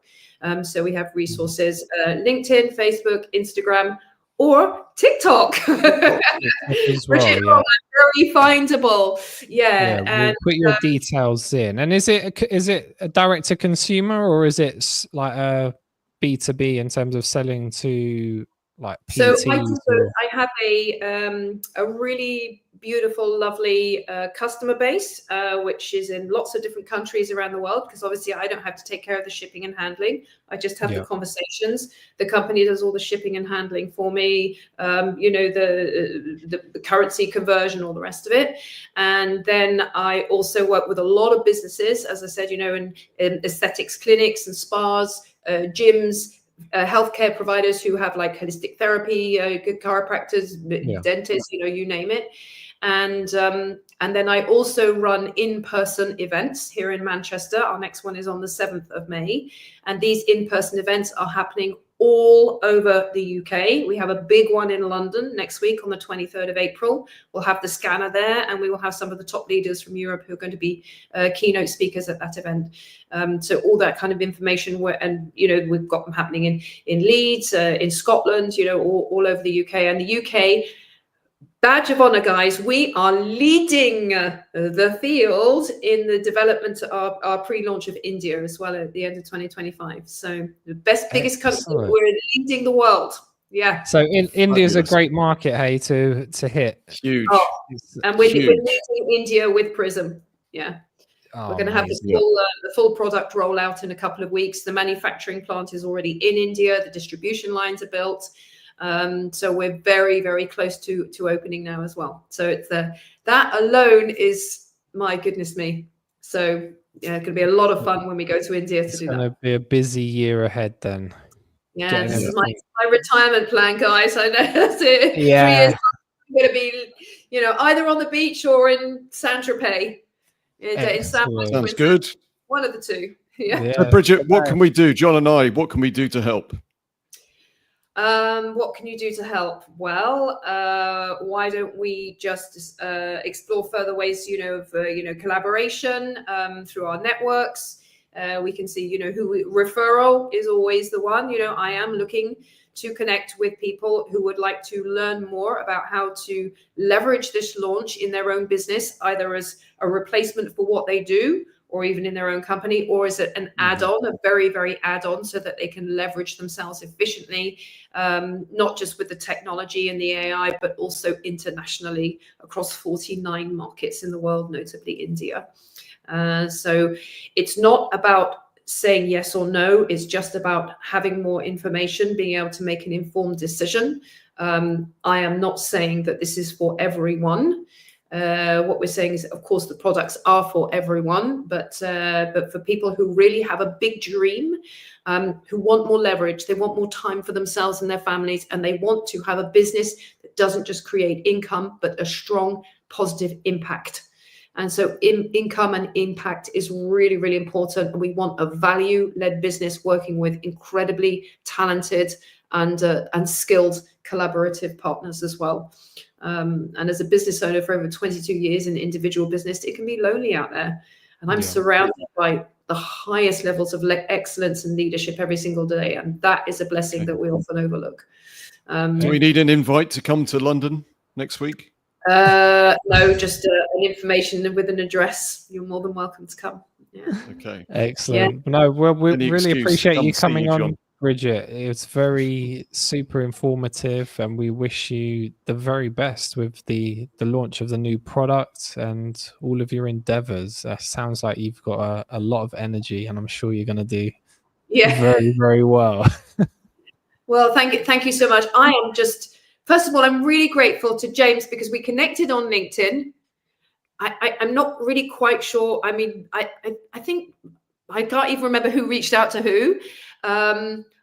B: So we have resources, LinkedIn, Facebook, Instagram, or TikTok.
A: As well,
B: Bridget
A: yeah.
B: Long, very findable. Yeah,
A: We'll
B: and
A: put your details in. And is it a direct to consumer, or is it like a B2B in terms of selling to like
B: so I
A: PTs?
B: do both. I have a really beautiful, lovely customer base, which is in lots of different countries around the world, because obviously I don't have to take care of the shipping and handling. I just have the conversations. The company does all the shipping and handling for me, the currency conversion, all the rest of it. And then I also work with a lot of businesses, as I said, in aesthetics clinics and spas, gyms, healthcare providers who have like holistic therapy, chiropractors, dentists, you name it. And then I also run in-person events here in Manchester. Our next one is on the 7th of May. And these in-person events are happening all over the UK. We have a big one in London next week on the 23rd of April. We'll have the scanner there, and we will have some of the top leaders from Europe who are going to be keynote speakers at that event. So all that kind of information, we've got them happening in Leeds, in Scotland, all over the UK. And the UK, badge of honor, guys, we are leading the field in the development of our pre-launch of India as well at the end of 2025. So the biggest country, we're leading the world. Yeah.
A: So India is a great market, hey, to hit.
C: Huge.
B: Oh, and we're leading India with Prism. Yeah. We're going to have the full product rollout in a couple of weeks. The manufacturing plant is already in India. The distribution lines are built. So we're very, very close to opening now as well. So it's that alone is, my goodness me. So yeah, it's going to be a lot of fun when we go to India to do that. It's
A: going to be a busy year ahead then.
B: Yeah, this is my retirement plan, guys. I know that's it.
A: Yeah.
B: 3 years I'm going to be, either on the beach or in Saint-Tropez.
C: Sounds good.
B: One of the two. Yeah.
C: So Bridget, what can we do? John and I, what can we do to help?
B: What can you do to help? Well, why don't we just explore further ways, of collaboration through our networks. We can see, referral is always the one. I am looking to connect with people who would like to learn more about how to leverage this launch in their own business, either as a replacement for what they do, or even in their own company, or is it an add-on, a very, very add-on, so that they can leverage themselves efficiently, not just with the technology and the AI, but also internationally across 49 markets in the world, notably India. So it's not about saying yes or no, it's just about having more information, being able to make an informed decision. I am not saying that this is for everyone. What we're saying is, of course, the products are for everyone, but for people who really have a big dream, who want more leverage, they want more time for themselves and their families, and they want to have a business that doesn't just create income, but a strong, positive impact. And so income and impact is really, really important. And we want a value-led business working with incredibly talented and skilled collaborative partners as well. And as a business owner for over 22 years in individual business, it can be lonely out there. And I'm surrounded by the highest levels of excellence and leadership every single day. And that is a blessing that we often overlook.
C: Do we need an invite to come to London next week?
B: No, just an information with an address. You're more than welcome to come. Yeah.
C: Okay.
A: Excellent. Yeah. No, we really appreciate you coming on, Bridget. It's very super informative, and we wish you the very best with the launch of the new product and all of your endeavors. Sounds like you've got a lot of energy, and I'm sure you're going to do very, very well.
B: Well, thank you so much. I am just, first of all, I'm really grateful to James because we connected on LinkedIn. I'm not really quite sure. I mean, I think I can't even remember who reached out to who.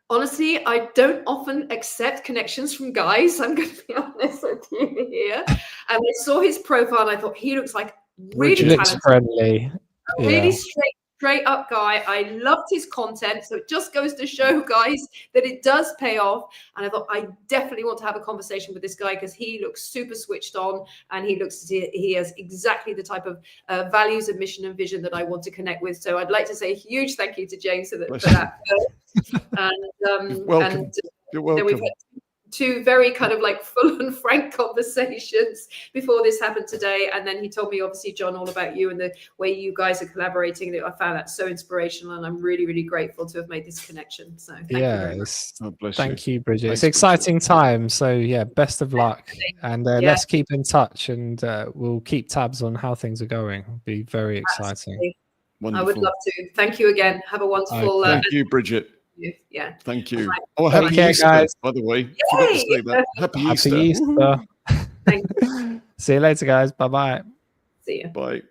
B: Honestly, I don't often accept connections from guys. I'm going to be honest with you here. And I saw his profile and I thought he looks like really talented,
A: friendly,
B: really straight up guy. I loved his content. So it just goes to show, guys, that it does pay off. And I thought I definitely want to have a conversation with this guy because he looks super switched on and he has exactly the type of values and mission and vision that I want to connect with. So I'd like to say a huge thank you to James for that.
C: You're welcome.
B: Then we've got two very kind of like full and frank conversations before this happened today. And then he told me, obviously, John, all about you and the way you guys are collaborating. I found that so inspirational, and I'm really, really grateful to have made this connection. So thank you very much.
A: Thank you, Bridget.
C: Thanks,
A: it's exciting time. So yeah, best of luck. And let's keep in touch, and we'll keep tabs on how things are going. It'll be very exciting.
B: Absolutely.
C: Wonderful.
B: I would love to. Thank you again. Have a wonderful.
C: Thank you, Bridget.
B: Yeah.
C: Thank you.
B: Right.
C: Oh, happy Easter,
A: guys.
C: by the way. Forgot to say that. Happy Easter.
A: Easter.
B: Thank you.
A: See you later, guys. Bye-bye.
B: See you.
C: Bye.